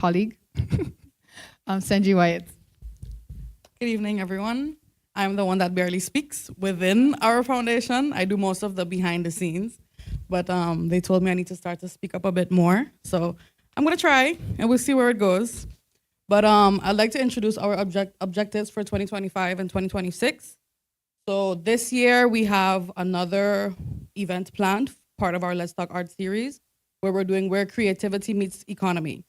colleague, Senji Wyatt. Good evening, everyone. I'm the one that barely speaks within our foundation. I do most of the behind the scenes, but they told me I need to start to speak up a bit more. So I'm gonna try, and we'll see where it goes. But I'd like to introduce our objectives for 2025 and 2026. So this year we have another event planned, part of our Let's Talk Art series, where we're doing Where Creativity Meets Economy.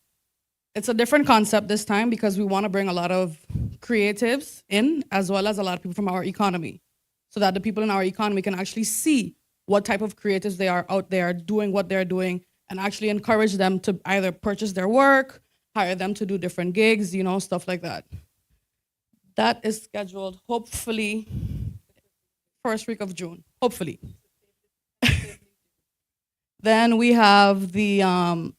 It's a different concept this time because we want to bring a lot of creatives in, as well as a lot of people from our economy, so that the people in our economy can actually see what type of creatives they are out there doing what they're doing, and actually encourage them to either purchase their work, hire them to do different gigs, you know, stuff like that. That is scheduled hopefully first week of June, hopefully. Then we have the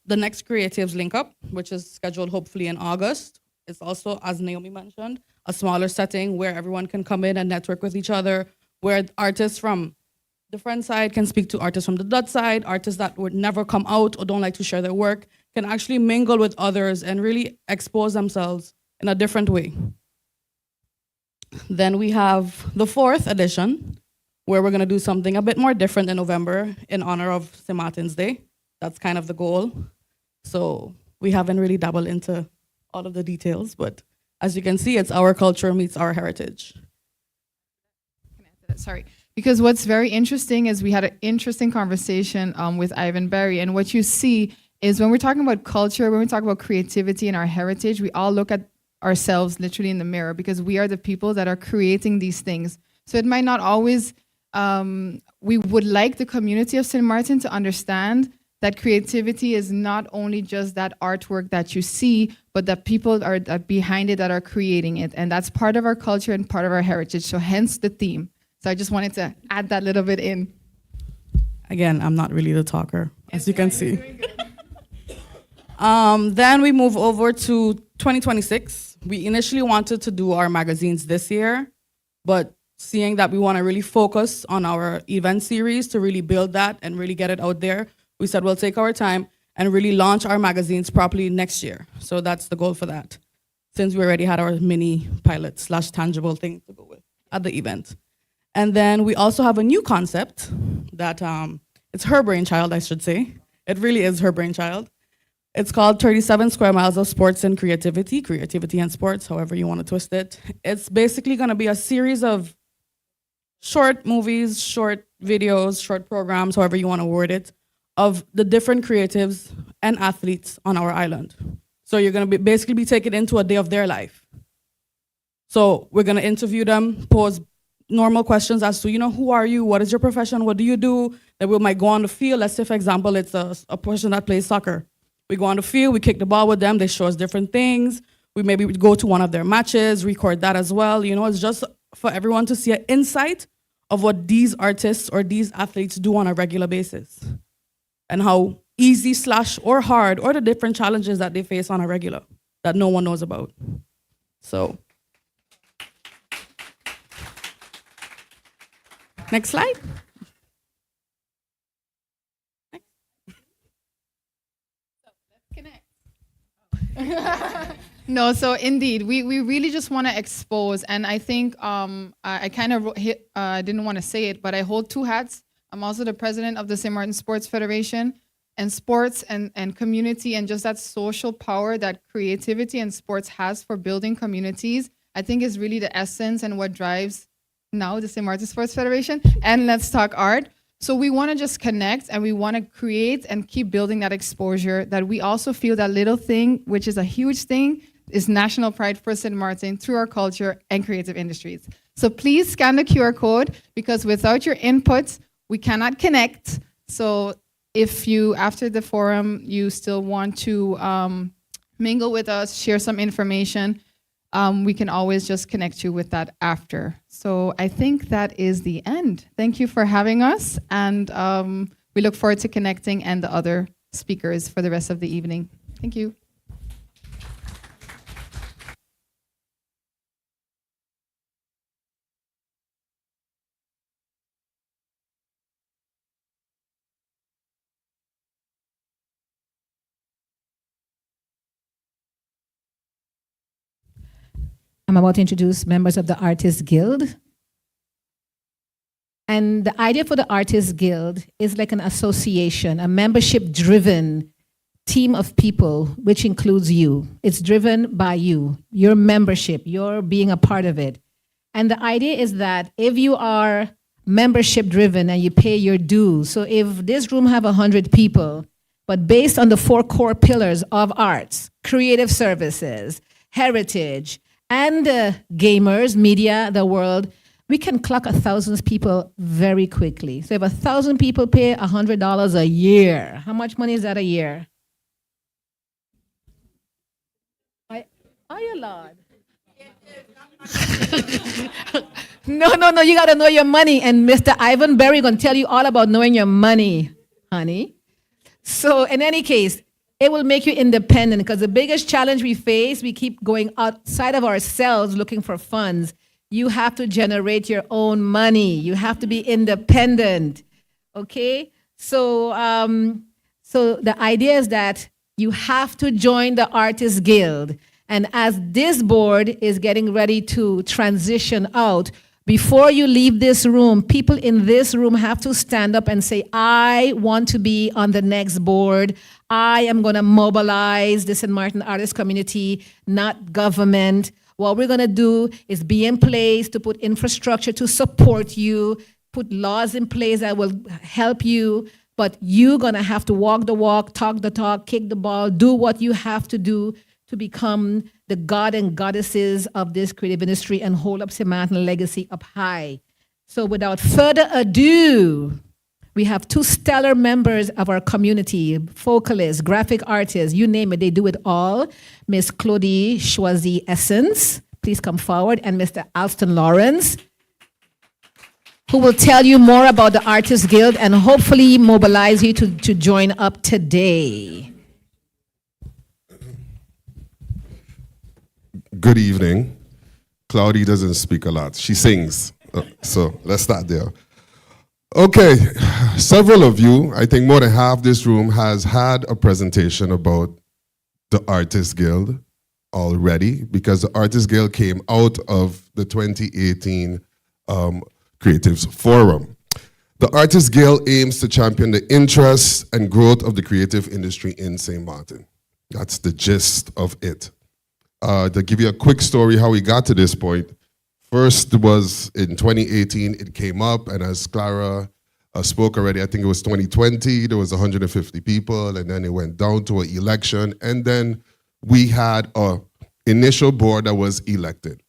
next Creatives Link Up, which is scheduled hopefully in August. It's also, as Naomi mentioned, a smaller setting where everyone can come in and network with each other, where artists from the Friend side can speak to artists from the Dutch side, artists that would never come out or don't like to share their work can actually mingle with others and really expose themselves in a different way. Then we have the fourth edition, where we're gonna do something a bit more different in November in honor of St. Martin's Day. That's kind of the goal. So we haven't really dabbled into all of the details, but as you can see, it's our culture meets our heritage. Sorry. Because what's very interesting is we had an interesting conversation with Ivan Barry, and what you see is when we're talking about culture, when we talk about creativity and our heritage, we all look at ourselves literally in the mirror because we are the people that are creating these things. So it might not always, we would like the community of St. Martin to understand that creativity is not only just that artwork that you see, but that people are behind it that are creating it. And that's part of our culture and part of our heritage. So hence the theme. So I just wanted to add that little bit in. Again, I'm not really the talker, as you can see. Then we move over to 2026. We initially wanted to do our magazines this year, but seeing that we want to really focus on our event series to really build that and really get it out there, we said we'll take our time and really launch our magazines properly next year. So that's the goal for that, since we already had our mini pilot / tangible thing to go with at the event. And then we also have a new concept that it's her brainchild, I should say. It really is her brainchild. It's called 37 Square Miles of Sports and Creativity, Creativity and Sports, however you want to twist it. It's basically going to be a series of short movies, short videos, short programs, however you want to word it, of the different creatives and athletes on our island. So you're going to basically be taken into a day of their life. So we're going to interview them, pose normal questions as to, you know, who are you? What is your profession? What do you do? Then we might go on the field. Let's say, for example, it's a person that plays soccer. We go on the field, we kick the ball with them, they show us different things. We maybe go to one of their matches, record that as well. You know, it's just for everyone to see an insight of what these artists or these athletes do on a regular basis, and how easy / or hard, or the different challenges that they face on a regular that no one knows about. So, next slide. No, so indeed, we really just want to expose, and I think I kind of didn't want to say it, but I hold two hats. I'm also the president of the St. Martin Sports Federation, and sports and community and just that social power that creativity and sports has for building communities, I think is really the essence and what drives now the St. Martin Sports Federation and Let's Talk Art. So we want to just connect and we want to create and keep building that exposure that we also feel that little thing, which is a huge thing, is national pride for St. Martin through our culture and creative industries. So please scan the QR code because without your input, we cannot connect. So if you, after the forum, you still want to mingle with us, share some information, we can always just connect you with that after. So I think that is the end. Thank you for having us. And we look forward to connecting and the other speakers for the rest of the evening. Thank you. I'm about to introduce members of the Artists Guild. And the idea for the Artists Guild is like an association, a membership-driven team of people, which includes you. It's driven by you, your membership, your being a part of it. And the idea is that if you are membership-driven and you pay your dues, so if this room have 100 people, but based on the 4 core pillars of arts, creative services, heritage, and gamers, media, the world, we can clock 1,000 people very quickly. So if 1,000 people pay $100 a year, how much money is that a year? Are you Lord? No, you gotta know your money. And Mr. Ivan Berry gonna tell you all about knowing your money, honey. So in any case, it will make you independent because the biggest challenge we face, we keep going outside of ourselves looking for funds. You have to generate your own money. You have to be independent, okay? So the idea is that you have to join the Artists Guild. And as this board is getting ready to transition out, before you leave this room, people in this room have to stand up and say, I want to be on the next board. I am going to mobilize the St. Maarten artist community, not government. What we're going to do is be in place to put infrastructure to support you, put laws in place that will help you, but you're going to have to walk the walk, talk the talk, kick the ball, do what you have to do to become the god and goddesses of this creative industry and hold up St. Maarten legacy up high. So without further ado, we have 2 stellar members of our community, vocalists, graphic artists, you name it, they do it all. Miss Claudie Choisy-Essence, please come forward, and Mr. Alston Lawrence, who will tell you more about the Artists Guild and hopefully mobilize you to join up today. Good evening. Claudie doesn't speak a lot. She sings. So let's start there. Okay, several of you, I think more than half this room has had a presentation about the Artists Guild already because the Artists Guild came out of the 2018 Creatives Forum. The Artists Guild aims to champion the interests and growth of the creative industry in St. Maarten. That's the gist of it. To give you a quick story how we got to this point, first was in 2018, it came up, and as Clara spoke already, I think it was 2020, there was 150 people, and then it went down to an election, and then we had an initial board that was elected.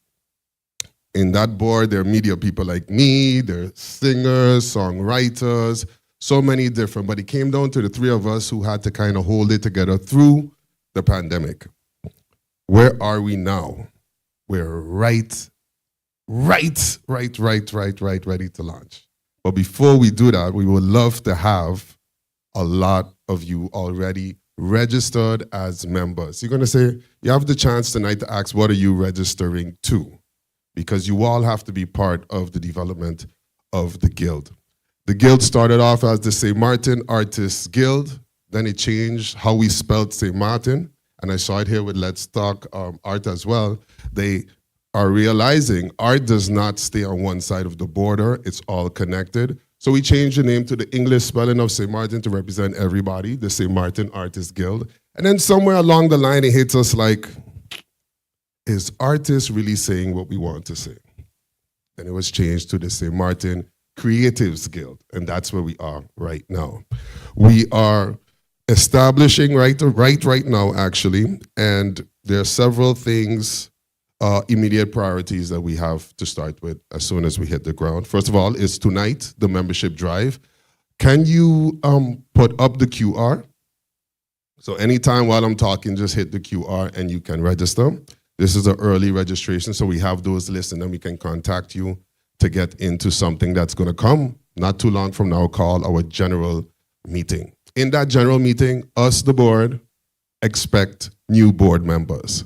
In that board, there are media people like me, there are singers, songwriters, so many different, but it came down to the 3 of us who had to kind of hold it together through the pandemic. Where are we now? We're right ready to launch. But before we do that, we would love to have a lot of you already registered as members. You're going to say, you have the chance tonight to ask, what are you registering to? Because you all have to be part of the development of the Guild. The Guild started off as the St. Maarten Artists Guild. Then it changed how we spelled St. Maarten. And I saw it here with Let's Talk Art as well. They are realizing art does not stay on one side of the border. It's all connected. So we changed the name to the English spelling of St. Maarten to represent everybody, the St. Maarten Artists Guild. And then somewhere along the line, it hits us like, is artists really saying what we want to say? Then it was changed to the St. Maarten Creatives Guild. And that's where we are right now. We are establishing right now, actually, and there are several things, immediate priorities that we have to start with as soon as we hit the ground. First of all is tonight, the membership drive. Can you put up the QR? So anytime while I'm talking, just hit the QR and you can register. This is an early registration, so we have those lists and then we can contact you to get into something that's gonna come not too long from now called our general meeting. In that general meeting, us, the board, expect new board members.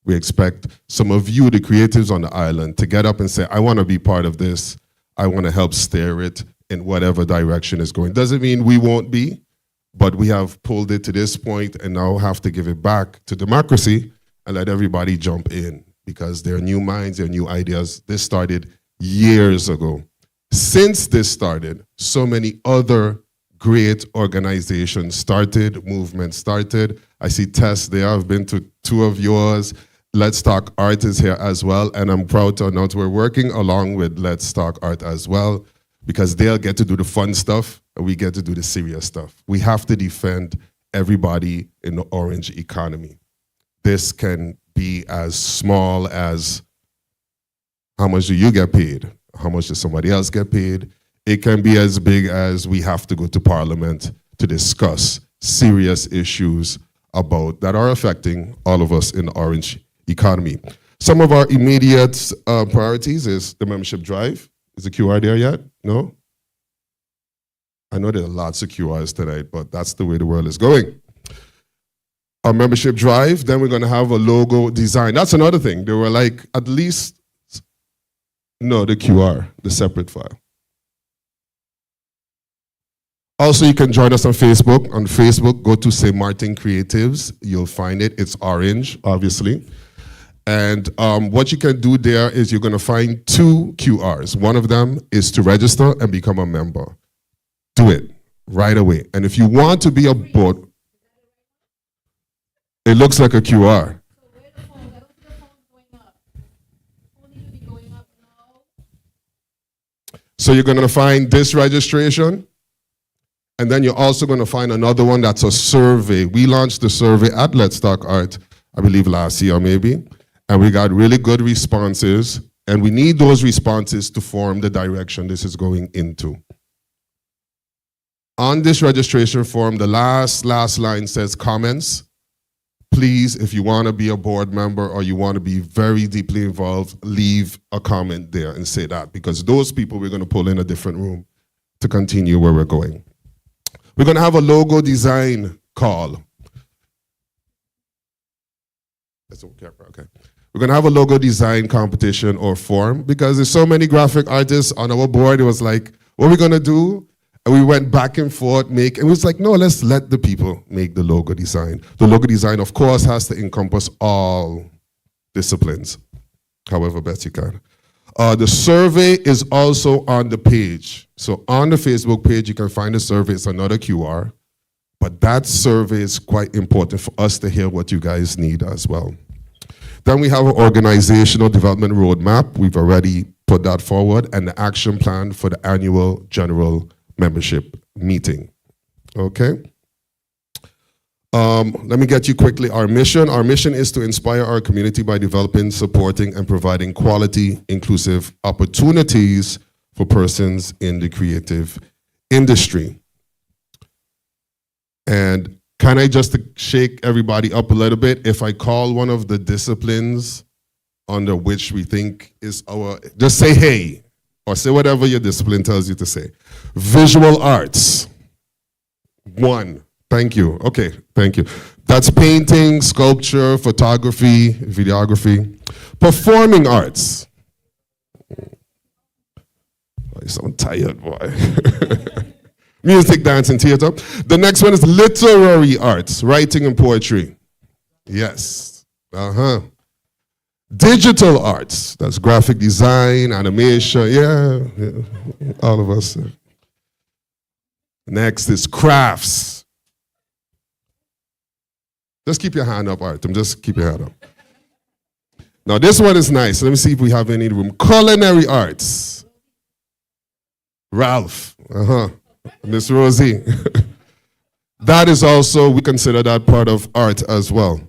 We expect some of you, the creatives on the island, to get up and say, I want to be part of this. I want to help steer it in whatever direction it's going. Doesn't mean we won't be, but we have pulled it to this point and now have to give it back to democracy and let everybody jump in. because there are new minds, there are new ideas. This started years ago. Since this started, so many other great organizations started, movements started. I see Tess there. I've been to 2 of yours. Let's Talk Art is here as well, and I'm proud to announce we're working along with Let's Talk Art as well, because they'll get to do the fun stuff, and we get to do the serious stuff. We have to defend everybody in the orange economy. This can be as small as, how much do you get paid? How much does somebody else get paid? It can be as big as we have to go to Parliament to discuss serious issues that are affecting all of us in the orange economy. Some of our immediate priorities is the membership drive. Is the QR there yet? No? I know there are lots of QRs tonight, but that's the way the world is going. Our membership drive, then we're going to have a logo design. That's another thing. There were like at least, no, the QR, the separate file. Also, you can join us on Facebook. On Facebook, go to St. Maarten Creatives. You'll find it. It's orange, obviously. And what you can do there is you're going to find 2 QRs. One of them is to register and become a member. Do it right away. And if you want to be a board, it looks like a QR. So you're going to find this registration, and then you're also going to find another one that's a survey. We launched the survey at Let's Talk Art, I believe last year maybe, and we got really good responses, and we need those responses to form the direction this is going into. On this registration form, the last line says comments. Please, if you want to be a board member or you want to be very deeply involved, leave a comment there and say that, because those people we're going to pull in a different room to continue where we're going. We're going to have a logo design call. Okay. We're going to have a logo design competition or forum, because there's so many graphic artists on our board. It was like, what are we going to do? And we went back and forth, it was like, no, let's let the people make the logo design. The logo design, of course, has to encompass all disciplines, however best you can. The survey is also on the page. So on the Facebook page, you can find the survey. It's another QR. But that survey is quite important for us to hear what you guys need as well. Then we have an organizational development roadmap. We've already put that forward, and the action plan for the annual general membership meeting. Okay. Let me get you quickly our mission. Our mission is to inspire our community by developing, supporting, and providing quality, inclusive opportunities for persons in the creative industry. And can I just shake everybody up a little bit? If I call one of the disciplines under which we think is just say hey, or say whatever your discipline tells you to say. Visual arts. 1. Thank you. Okay, thank you. That's painting, sculpture, photography, videography. Performing arts. Oh, you sound tired, boy. Music, dance, and theater. The next one is literary arts, writing and poetry. Yes. Digital arts, that's graphic design, animation, yeah, all of us. Next is crafts. Just keep your hand up, Artem, just keep your hand up. Now this one is nice. Let me see if we have any room. Culinary arts. Ralph, Miss Rosie. That is also, we consider that part of art as well.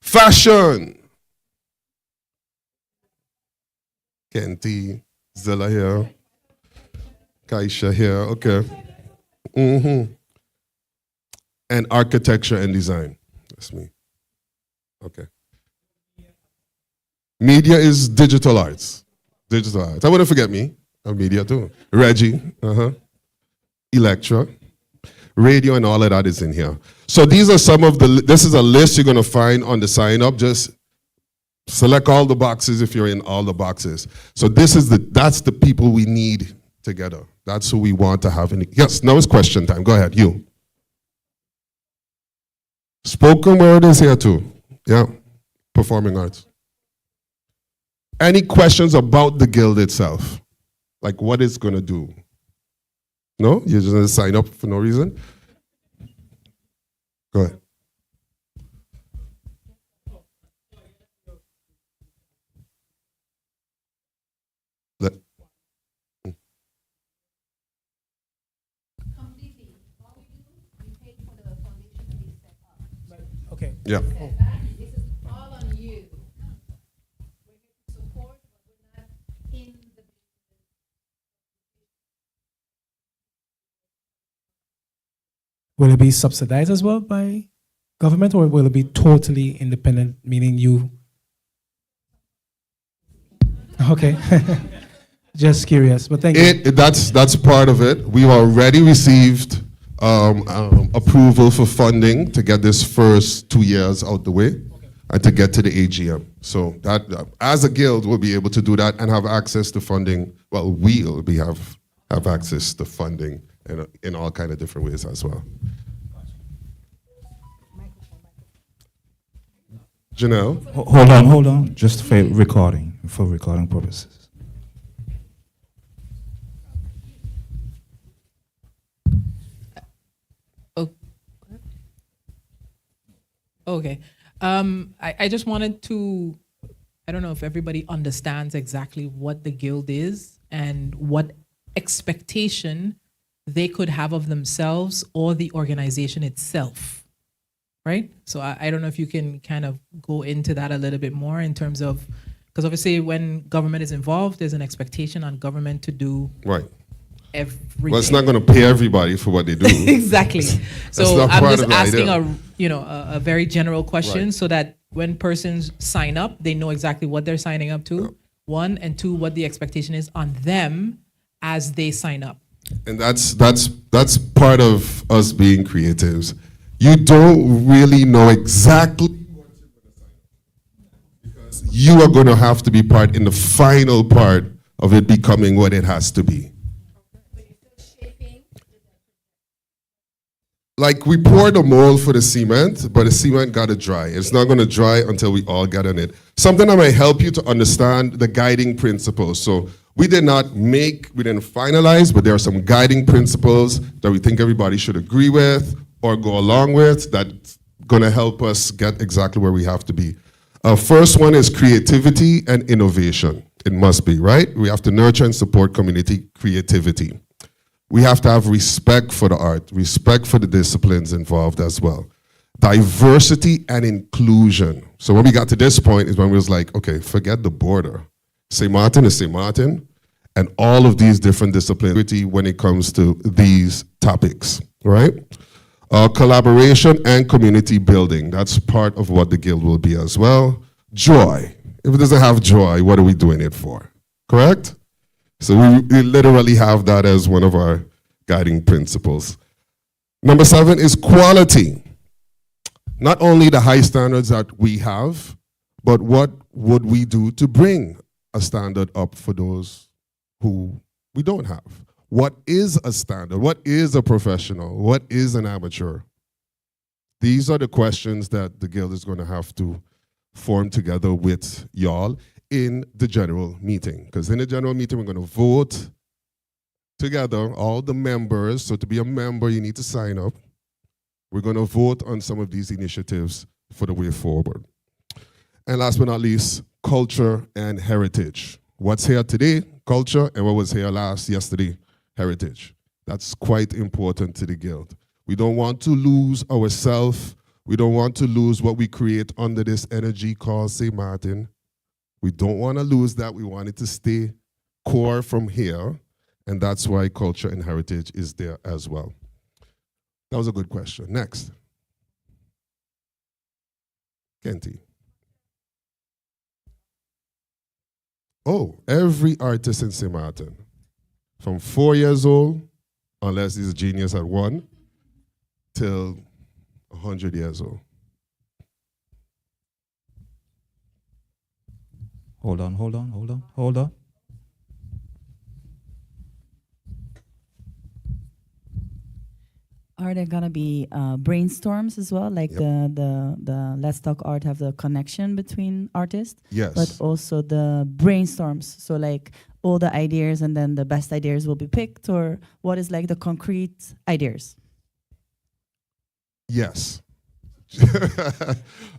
Fashion. Kenty, Zilla here, Kaisha here, okay. And architecture and design, that's me, okay. Media is digital arts, I wouldn't forget me, I'm media too. Reggie, Electra, radio and all of that is in here. So these are some of this is a list you're gonna find on the sign up, just select all the boxes if you're in all the boxes. So that's the people we need together. That's who we want to have in. Yes, now it's question time. Go ahead, you. Spoken word is here too. Yeah, performing arts. Any questions about the guild itself? Like what it's going to do? No? You're just going to sign up for no reason? Go ahead. Okay. Yeah. This is all on you. We're here to support, but we're not in the. Will it be subsidized as well by government, or will it be totally independent, meaning you? Okay. Just curious, but thank you. That's part of it. We've already received approval for funding to get this first 2 years out the way and to get to the AGM. So that as a guild, we'll be able to do that and have access to funding. Well, we'll have access to funding in all kind of different ways as well. Janelle? Hold on, just for recording purposes. Okay. I just wanted to, I don't know if everybody understands exactly what the guild is and what expectation they could have of themselves or the organization itself, right? So I don't know if you can kind of go into that a little bit more in terms of, because obviously when government is involved, there's an expectation on government to do Right. everything. Well, it's not going to pay everybody for what they do. Exactly. So not I'm part just of the asking idea. a very general question Right. so that when persons sign up, they know exactly what they're signing up to. One, and two, what the expectation is on them as they sign up. And that's part of us being creatives. You don't really know exactly what you're going to sign up because you are going to have to be part in the final part of it becoming what it has to be. Like we poured a mold for the cement, but the cement got to dry. It's not going to dry until we all get on it. Something that might help you to understand the guiding principles. So we didn't finalize, but there are some guiding principles that we think everybody should agree with or go along with that's going to help us get exactly where we have to be. First one is creativity and innovation. It must be, right? We have to nurture and support community creativity. We have to have respect for the art, respect for the disciplines involved as well. Diversity and inclusion. So when we got to this point is when we was like, okay, forget the border. St. Maarten is St. Maarten, and all of these different disciplines when it comes to these topics, right? Collaboration and community building. That's part of what the guild will be as well. Joy. If it doesn't have joy, what are we doing it for? Correct? So we literally have that as one of our guiding principles. Number 7 is quality. Not only the high standards that we have, but what would we do to bring a standard up for those who we don't have? What is a standard? What is a professional? What is an amateur? These are the questions that the guild is going to have to form together with y'all in the general meeting. Because in the general meeting, we're going to vote together, all the members. So to be a member, you need to sign up. We're going to vote on some of these initiatives for the way forward. And last but not least, culture and heritage. What's here today, culture, and what was here yesterday, heritage. That's quite important to the guild. We don't want to lose ourselves. We don't want to lose what we create under this energy called St. Maarten. We don't want to lose that. We want it to stay core from here. And that's why culture and heritage is there as well. That was a good question. Next. Kenty. Oh, every artist in St. Maarten, from 4 years old, unless he's a genius at 1, till 100 years old. Hold on. Our there gonna be brainstorms as well? Like Yep. the Let's Talk Art have the connection between artists, Yes. but also the brainstorms. So like all the ideas and then the best ideas will be picked, or what is like the concrete ideas? Yes.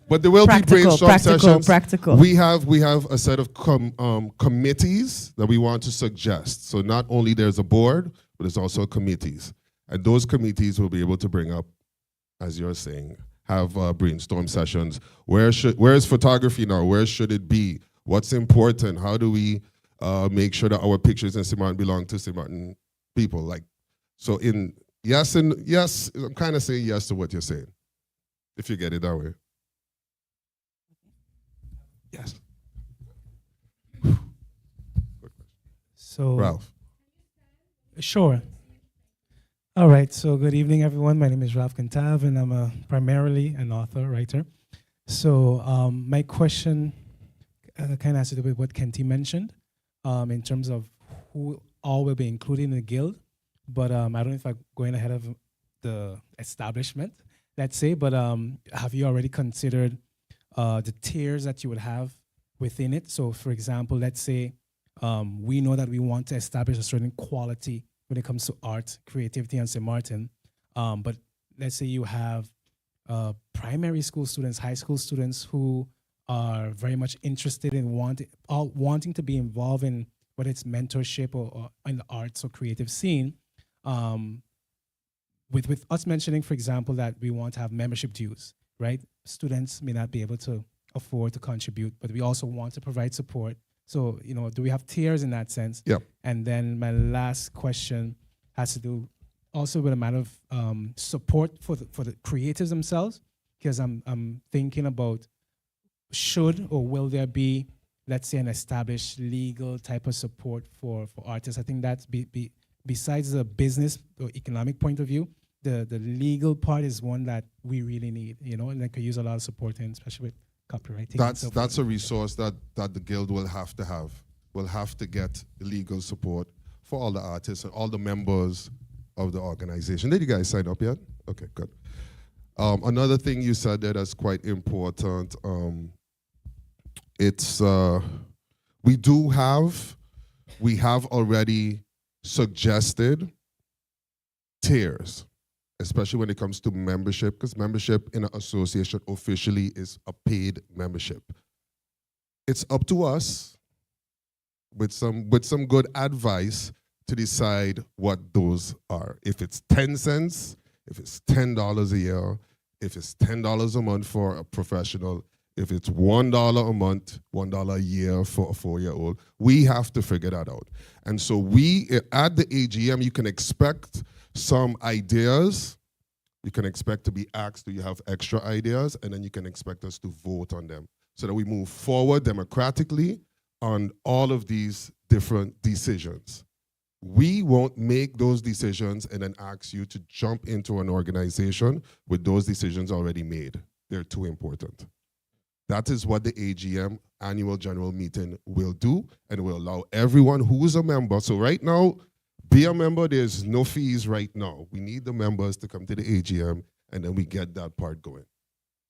But there will Practical, be brainstorm practical, sessions. practical. We have a set of committees that we want to suggest. So not only there's a board, but there's also committees. And those committees will be able to bring up, as you're saying, have brainstorm sessions. Where is photography now? Where should it be? What's important? How do we make sure that our pictures in St. Maarten belong to St. Maarten people? Like, so yes, I'm kind of saying yes to what you're saying, if you get it that way. Yes. So, Ralph. Sure. All right. So, good evening, everyone. My name is 𝒕𝒓𝒂𝒄𝒉, and I'm primarily an author, writer. So, my question kind of has to do with what Kenty mentioned in terms of who all will be included in the guild. But I don't know if I'm going ahead of the establishment, let's say. But have you already considered the tiers that you would have within it? So, for example, let's say we know that we want to establish a certain quality when it comes to art, creativity, and St. Maarten. But let's say you have primary school students, high school students who are very much interested in wanting to be involved in whether it's mentorship or in the arts or creative scene. With us mentioning, for example, that we want to have membership dues, right? Students may not be able to afford to contribute, but we also want to provide support. So, do we have tiers in that sense? Yep. And then my last question has to do also with a matter of support for the creatives themselves, because I'm thinking about should or will there be, let's say, an established legal type of support for artists. I think that's besides the business or economic point of view, the legal part is one that we really need, and that could use a lot of support in, especially with copywriting. That's a resource that the guild will have to have. We'll have to get legal support for all the artists and all the members of the organization. Did you guys sign up yet? Okay, good. Another thing you said that is quite important. We have already suggested tiers, especially when it comes to membership, because membership in an association officially is a paid membership. It's up to us with some good advice to decide what those are. If it's 10 cents, if it's $10 a year, if it's $10 a month for a professional, if it's $1 a month, $1 a year for a 4-year-old, we have to figure that out. And so at the AGM, you can expect some ideas. You can expect to be asked, do you have extra ideas? And then you can expect us to vote on them so that we move forward democratically on all of these different decisions. We won't make those decisions and then ask you to jump into an organization with those decisions already made. They're too important. That is what the AGM, Annual General Meeting, will do, and will allow everyone who's a member. So right now, be a member, there's no fees right now. We need the members to come to the AGM, and then we get that part going.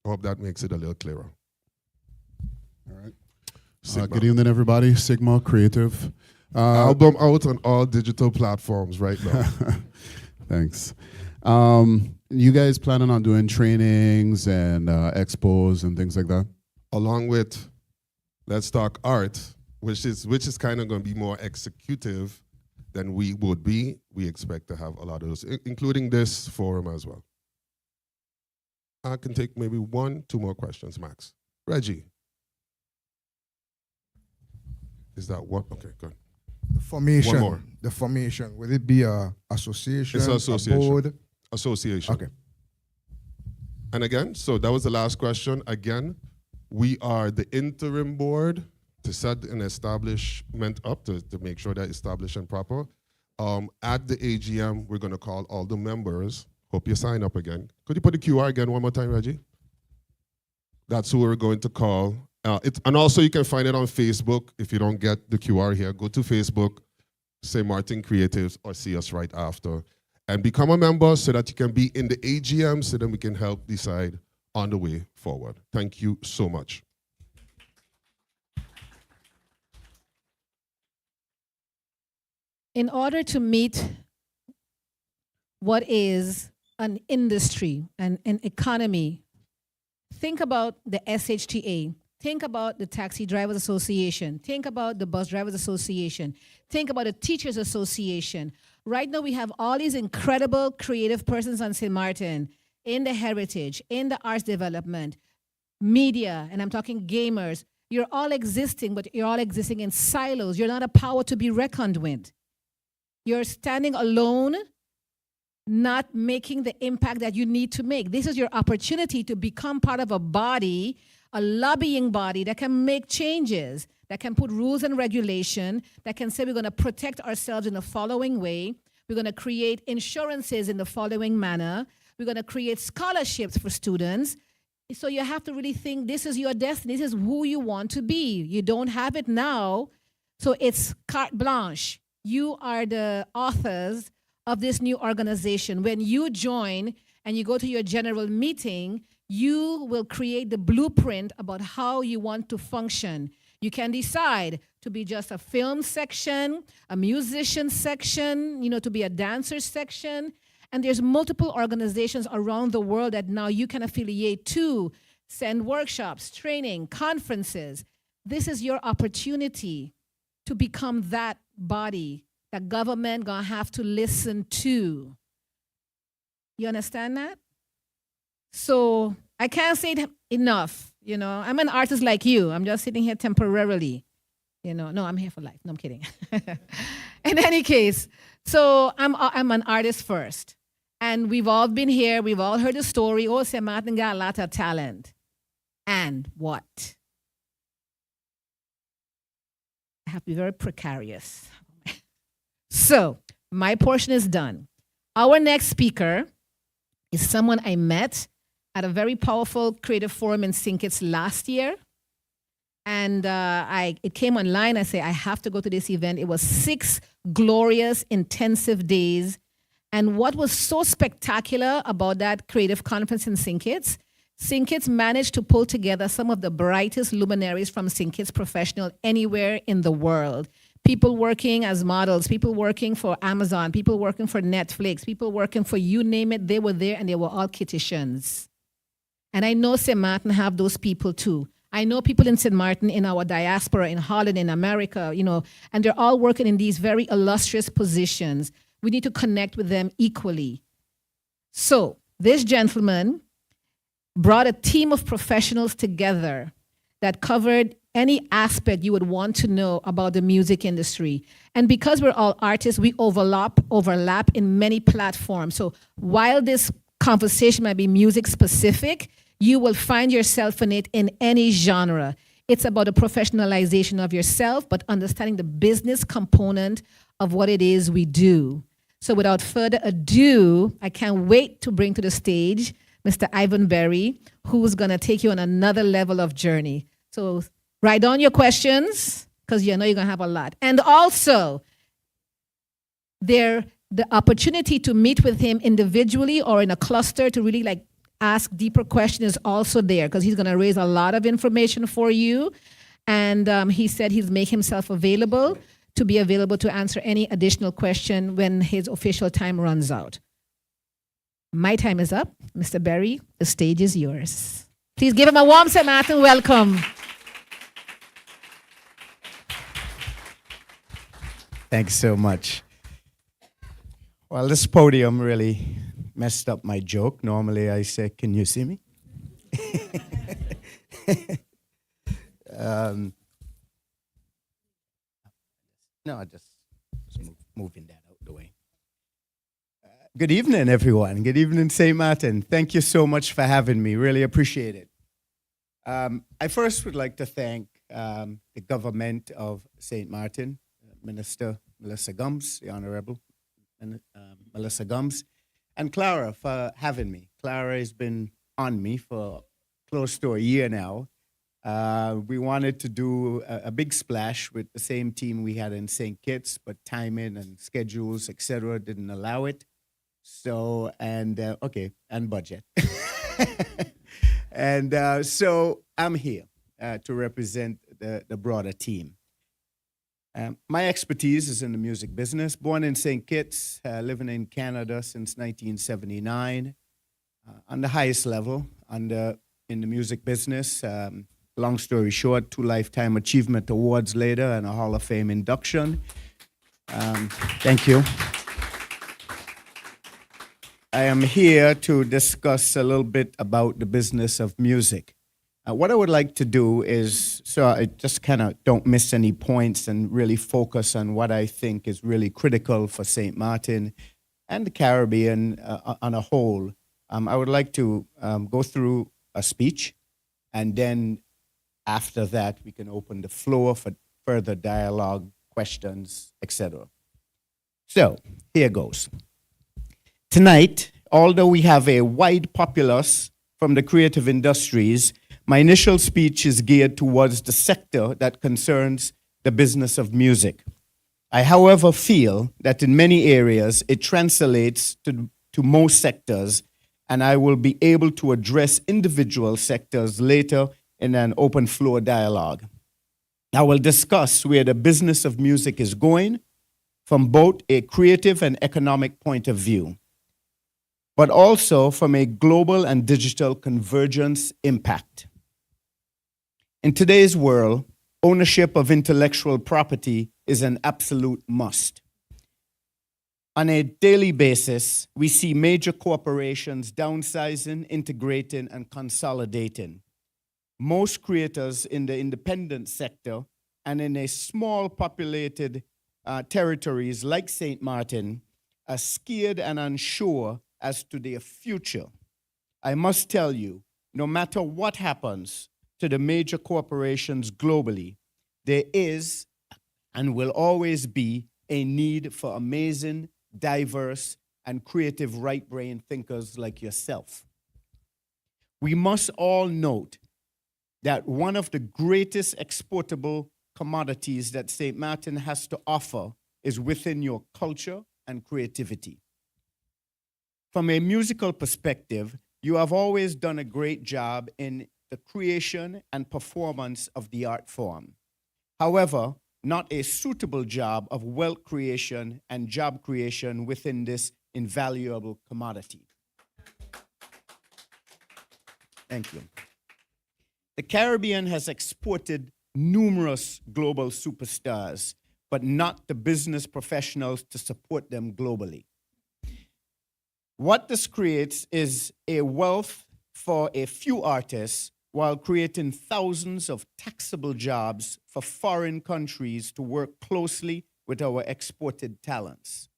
I hope that makes it a little clearer. All right. Sigma. Good evening, everybody. Sigma Creative. Album out on all digital platforms right now. Thanks. You guys planning on doing trainings and expos and things like that? Along with Let's Talk Art, which is kind of going to be more executive than we would be. We expect to have a lot of those, including this forum as well. I can take maybe 1-2 more questions, max. Reggie. Is that what? Okay, good. The formation. One more. The formation. Will it be a association? It's an association. A board? Association. Okay. And again, so that was the last question. Again, we are the interim board to set an establishment up to make sure that established and proper. At the AGM, we're going to call all the members. Hope you sign up again. Could you put the QR again one more time, Reggie? That's who we're going to call. And also you can find it on Facebook. If you don't get the QR here, go to Facebook, say Maarten Creatives, or see us right after. and become a member so that you can be in the AGM so that we can help decide on the way forward. Thank you so much. In order to meet what is an industry and an economy, think about the SHTA. Think about the Taxi Drivers Association. Think about the Bus Drivers Association. Think about the Teachers Association. Right now, we have all these incredible creative persons on St. Martin in the heritage, in the arts development, media, and I'm talking gamers. You're all existing, but you're all existing in silos. You're not a power to be reckoned with. You're standing alone, not making the impact that you need to make. This is your opportunity to become part of a body, a lobbying body that can make changes, that can put rules and regulation, that can say we're going to protect ourselves in the following way. We're going to create insurances in the following manner. We're going to create scholarships for students. So you have to really think this is your destiny. This is who you want to be. You don't have it now, so it's carte blanche. You are the authors of this new organization. When you join and you go to your general meeting, you will create the blueprint about how you want to function. You can decide to be just a film section, a musician section, to be a dancer section. And there's multiple organizations around the world that now you can affiliate to, send workshops, training, conferences. This is your opportunity to become that body that government gonna have to listen to. You understand that? So I can't say it enough. I'm an artist like you. I'm just sitting here temporarily. No, I'm here for life. No, I'm kidding. In any case, so I'm an artist first. And we've all been here. We've all heard the story. Oh, St. Martin got a lot of talent. And what? I have to be very precarious. So my portion is done. Our next speaker is someone I met at a very powerful creative forum in St. Kitts last year. And it came online. I say, I have to go to this event. It was 6 glorious, intensive days. And what was so spectacular about that creative conference in St. Kitts managed to pull together some of the brightest luminaries from St. Kitts Professional anywhere in the world. People working as models, people working for Amazon, people working for Netflix, people working for you name it, they were there and they were all Kittitians. And I know St. Martin have those people too. I know people in St. Martin in our diaspora, in Holland, in America, and they're all working in these very illustrious positions. We need to connect with them equally. So this gentleman brought a team of professionals together that covered any aspect you would want to know about the music industry. And because we're all artists, we overlap in many platforms. So while this conversation might be music specific, you will find yourself in it in any genre. It's about the professionalization of yourself, but understanding the business component of what it is we do. So without further ado, I can't wait to bring to the stage Mr. Ivan Berry, who's gonna take you on another level of journey. So write down your questions, because you know you're gonna have a lot. And also, the opportunity to meet with him individually or in a cluster to really ask deeper questions is also there, because he's gonna raise a lot of information for you. And he said he's make himself available to answer any additional question when his official time runs out. My time is up. Mr. Berry, the stage is yours. Please give him a warm St. Martin welcome. Thanks so much. Well, this podium really messed up my joke. Normally I say, can you see me? No, just moving that out the way. Good evening, everyone. Good evening, St. Martin. Thank you so much for having me. Really appreciate it. I first would like to thank the government of St. Martin, Minister Melissa Gumbs, the Honorable Melissa Gumbs, and Clara for having me. Clara has been on me for close to a year now. We wanted to do a big splash with the same team we had in St. Kitts, but timing and schedules, etc., didn't allow it. So, and okay, and budget. And so I'm here to represent the broader team. My expertise is in the music business. Born in St. Kitts, living in Canada since 1979. On the highest level in the music business. Long story short, 2 Lifetime Achievement Awards later and a Hall of Fame induction. Thank you. I am here to discuss a little bit about the business of music. What I would like to do is, so I just kind of don't miss any points and really focus on what I think is really critical for St. Maarten and the Caribbean on a whole. I would like to go through a speech, and then after that, we can open the floor for further dialogue, questions, etc. So, here goes. Tonight, although we have a wide populace from the creative industries, my initial speech is geared towards the sector that concerns the business of music. I, however, feel that in many areas, it translates to most sectors, and I will be able to address individual sectors later in an open floor dialogue. I will discuss where the business of music is going from both a creative and economic point of view, but also from a global and digital convergence impact. In today's world, ownership of intellectual property is an absolute must. On a daily basis, we see major corporations downsizing, integrating, and consolidating. Most creators in the independent sector and in a small populated territories like St. Maarten are scared and unsure as to their future. I must tell you, no matter what happens to the major corporations globally, there is and will always be a need for amazing, diverse, and creative right-brain thinkers like yourself. We must all note that one of the greatest exportable commodities that St. Maarten has to offer is within your culture and creativity. From a musical perspective, you have always done a great job in the creation and performance of the art form. However, not a suitable job of wealth creation and job creation within this invaluable commodity. Thank you. The Caribbean has exported numerous global superstars, but not the business professionals to support them globally. What this creates is a wealth for a few artists while creating thousands of taxable jobs for foreign countries to work closely with our exported talents.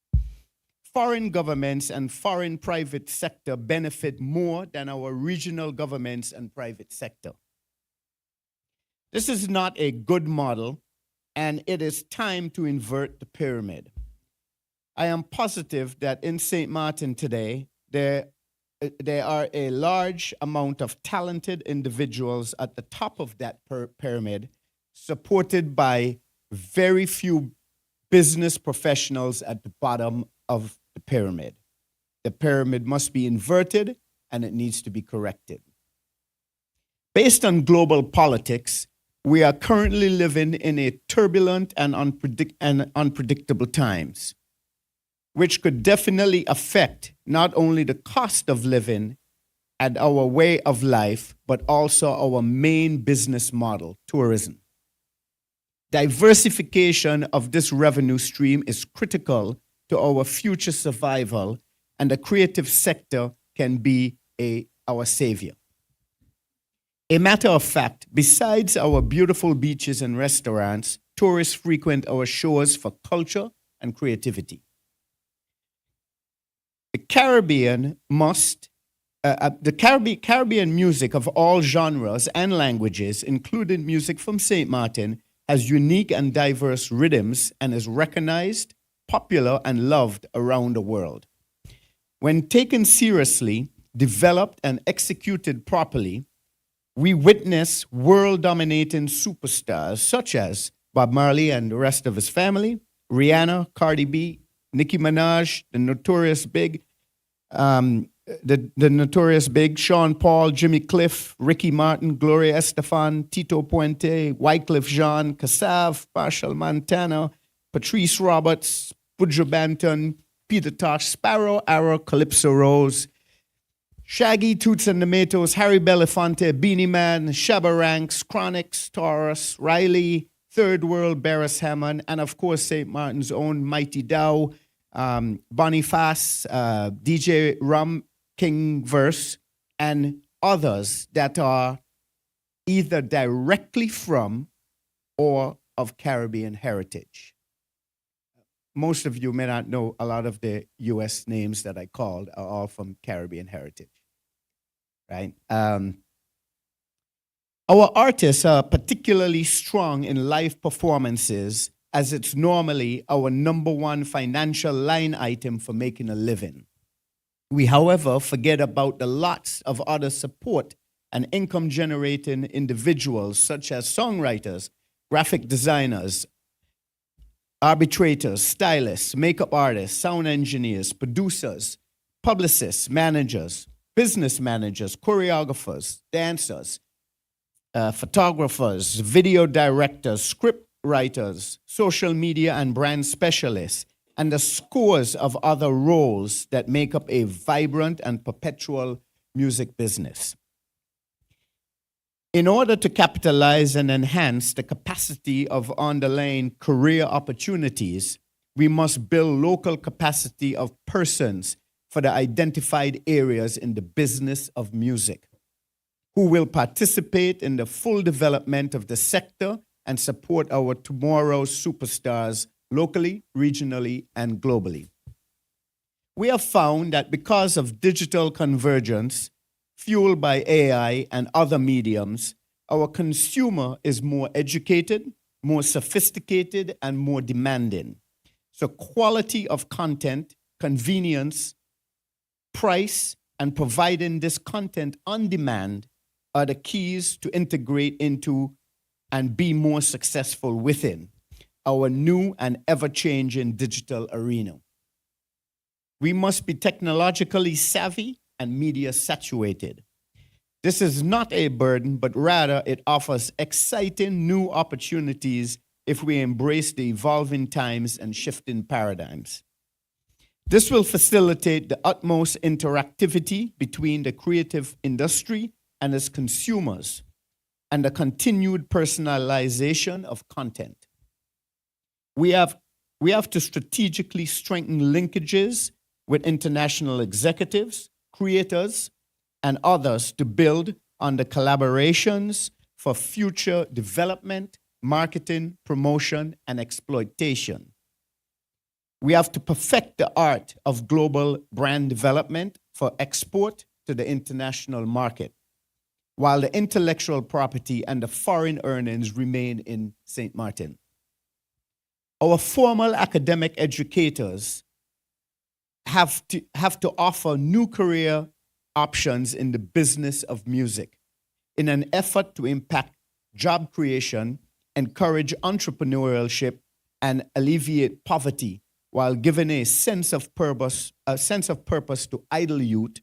Foreign governments and foreign private sector benefit more than our regional governments and private sector. This is not a good model, and it is time to invert the pyramid. I am positive that in St. Maarten today, there are a large amount of talented individuals at the top of that pyramid, supported by very few business professionals at the bottom of the pyramid. The pyramid must be inverted, and it needs to be corrected. Based on global politics, we are currently living in a turbulent and unpredictable times, which could definitely affect not only the cost of living and our way of life, but also our main business model, tourism. Diversification of this revenue stream is critical to our future survival, and the creative sector can be our savior. A matter of fact, besides our beautiful beaches and restaurants, tourists frequent our shores for culture and creativity. The Caribbean Caribbean music of all genres and languages, including music from St. Maarten, has unique and diverse rhythms and is recognized, popular, and loved around the world. When taken seriously, developed, and executed properly, we witness world-dominating superstars such as Bob Marley and the rest of his family, Rihanna, Cardi B, Nicki Minaj, the Notorious Big, The notorious big Sean Paul, Jimmy Cliff, Ricky Martin, Gloria Estefan, Tito Puente, Wycliffe Jean, Kassav, Marshall Montana, Patrice Roberts, Woodrow Banton, Peter Tosh, Sparrow, Arrow, Calypso Rose, Shaggy, Toots and the Maytos, Harry Belafonte, Beanie Man, Shabba Ranks, Chronix, Taurus, Riley, Third World, Barris Hammond, and of course St. Martin's own Mighty Dow, Boniface, DJ Rum, King Verse, and others that are either directly from or of Caribbean heritage. Most of you may not know a lot of the US names that I called are all from Caribbean heritage, right? Our artists are particularly strong in live performances, as it's normally our #1 financial line item for making a living. We, however, forget about the lots of other support and income-generating individuals such as songwriters, graphic designers, arbitrators, stylists, makeup artists, sound engineers, producers, publicists, managers, business managers, choreographers, dancers, photographers, video directors, script writers, social media and brand specialists, and the scores of other roles that make up a vibrant and perpetual music business. In order to capitalize and enhance the capacity of underlying career opportunities, we must build local capacity of persons for the identified areas in the business of music, who will participate in the full development of the sector and support our tomorrow's superstars locally, regionally, and globally. We have found that because of digital convergence, fueled by AI and other mediums, our consumer is more educated, more sophisticated, and more demanding. So quality of content, convenience, price, and providing this content on demand are the keys to integrate into and be more successful within our new and ever-changing digital arena. We must be technologically savvy and media saturated. This is not a burden, but rather it offers exciting new opportunities if we embrace the evolving times and shifting paradigms. This will facilitate the utmost interactivity between the creative industry and its consumers, and the continued personalization of content. We have to strategically strengthen linkages with international executives, creators, and others to build on the collaborations for future development, marketing, promotion, and exploitation. We have to perfect the art of global brand development for export to the international market, while the intellectual property and the foreign earnings remain in St. Martin. Our formal academic educators have to offer new career options in the business of music in an effort to impact job creation, encourage entrepreneurship, and alleviate poverty, while giving a sense of purpose to idle youth,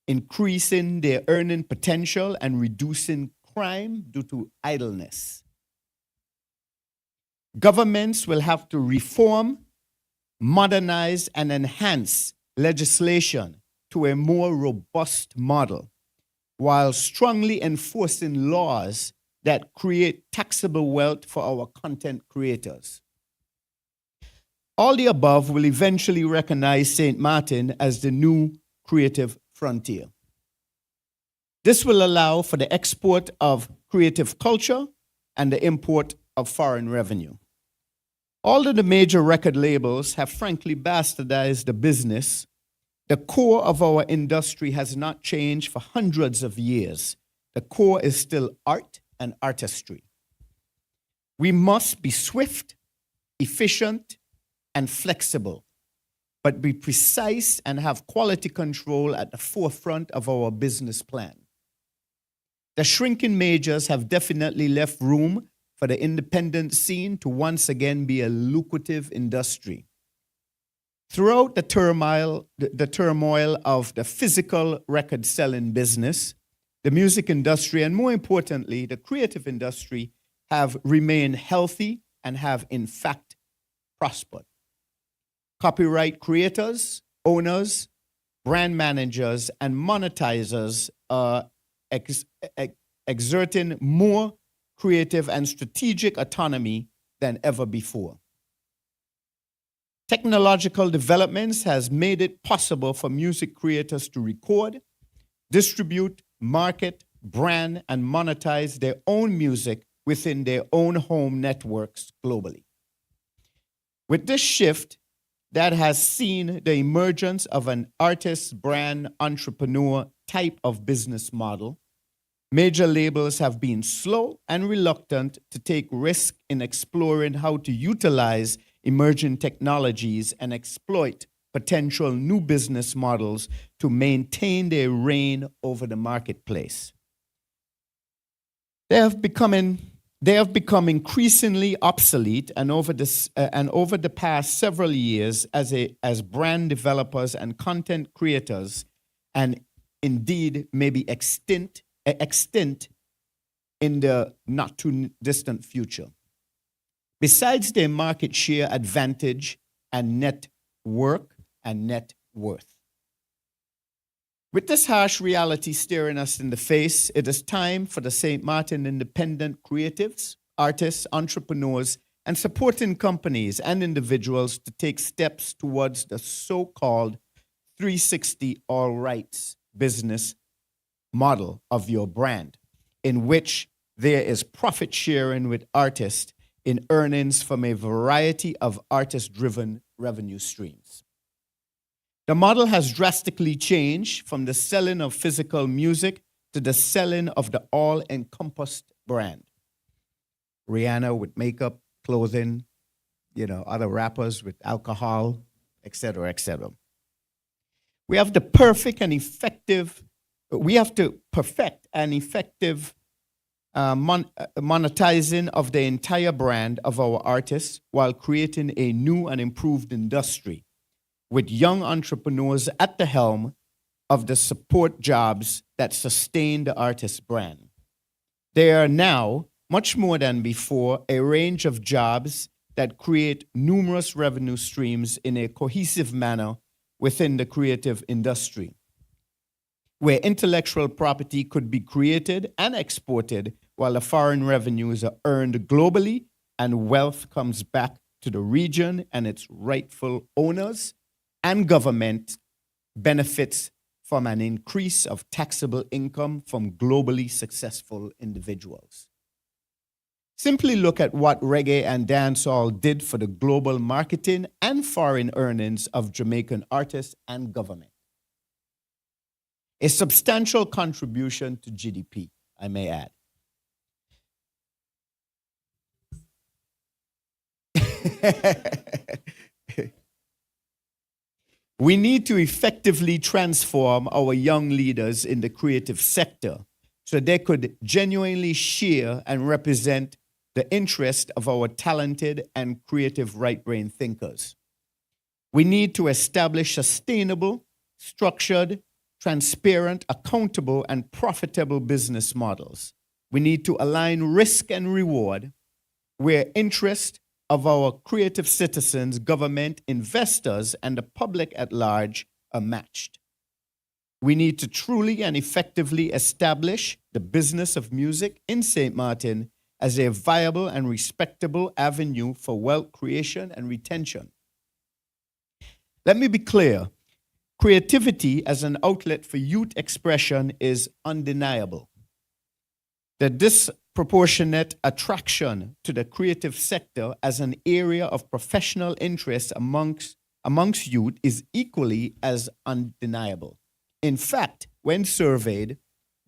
increasing their earning potential and reducing crime due to idleness. Governments will have to reform, modernize, and enhance legislation to a more robust model, while strongly enforcing laws that create taxable wealth for our content creators. All the above will eventually recognize St. Martin as the new creative frontier. This will allow for the export of creative culture and the import of foreign revenue. Although the major record labels have frankly bastardized the business, the core of our industry has not changed for hundreds of years. The core is still art and artistry. We must be swift, efficient, and flexible, but be precise and have quality control at the forefront of our business plan. The shrinking majors have definitely left room for the independent scene to once again be a lucrative industry. Throughout the turmoil of the physical record selling business, the music industry, and more importantly, the creative industry, have remained healthy and have in fact prospered. Copyright creators, owners, brand managers, and monetizers are exerting more creative and strategic autonomy than ever before. Technological developments has made it possible for music creators to record, distribute, market, brand, and monetize their own music within their own home networks globally. With this shift, that has seen the emergence of an artist, brand, entrepreneur type of business model, major labels have been slow and reluctant to take risk in exploring how to utilize emerging technologies and exploit potential new business models to maintain their reign over the marketplace. They have become increasingly obsolete, and over the past several years, as brand developers and content creators, and indeed maybe extinct in the not too distant future. Besides their market share advantage and network and net worth. With this harsh reality staring us in the face, it is time for the St. Maarten independent creatives, artists, entrepreneurs, and supporting companies and individuals to take steps towards the so-called 360 all rights business model of your brand, in which there is profit sharing with artists in earnings from a variety of artist-driven revenue streams. The model has drastically changed from the selling of physical music to the selling of the all-encompassed brand. Rihanna with makeup, clothing, other rappers with alcohol, etc., etc. We have to perfect an effective monetizing of the entire brand of our artists while creating a new and improved industry with young entrepreneurs at the helm of the support jobs that sustain the artist's brand. There are now, much more than before, a range of jobs that create numerous revenue streams in a cohesive manner within the creative industry, where intellectual property could be created and exported while the foreign revenues are earned globally and wealth comes back to the region and its rightful owners, and government benefits from an increase of taxable income from globally successful individuals. Simply look at what reggae and dancehall did for the global marketing and foreign earnings of Jamaican artists and government. A substantial contribution to GDP, I may add. We need to effectively transform our young leaders in the creative sector so they could genuinely share and represent the interest of our talented and creative right-brain thinkers. We need to establish sustainable, structured, transparent, accountable, and profitable business models. We need to align risk and reward where interest of our creative citizens, government, investors, and the public at large are matched. We need to truly and effectively establish the business of music in St. Maarten as a viable and respectable avenue for wealth creation and retention. Let me be clear. Creativity as an outlet for youth expression is undeniable. The disproportionate attraction to the creative sector as an area of professional interest amongst youth is equally as undeniable. In fact, when surveyed,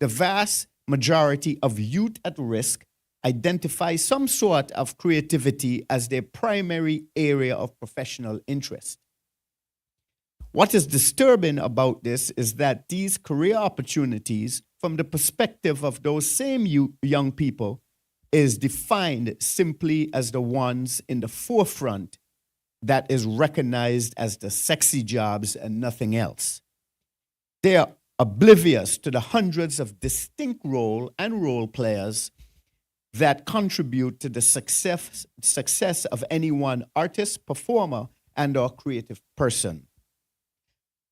the vast majority of youth at risk identify some sort of creativity as their primary area of professional interest. What is disturbing about this is that these career opportunities, from the perspective of those same young people, is defined simply as the ones in the forefront that is recognized as the sexy jobs and nothing else. They are oblivious to the hundreds of distinct role players that contribute to the success of any one artist, performer, and or creative person.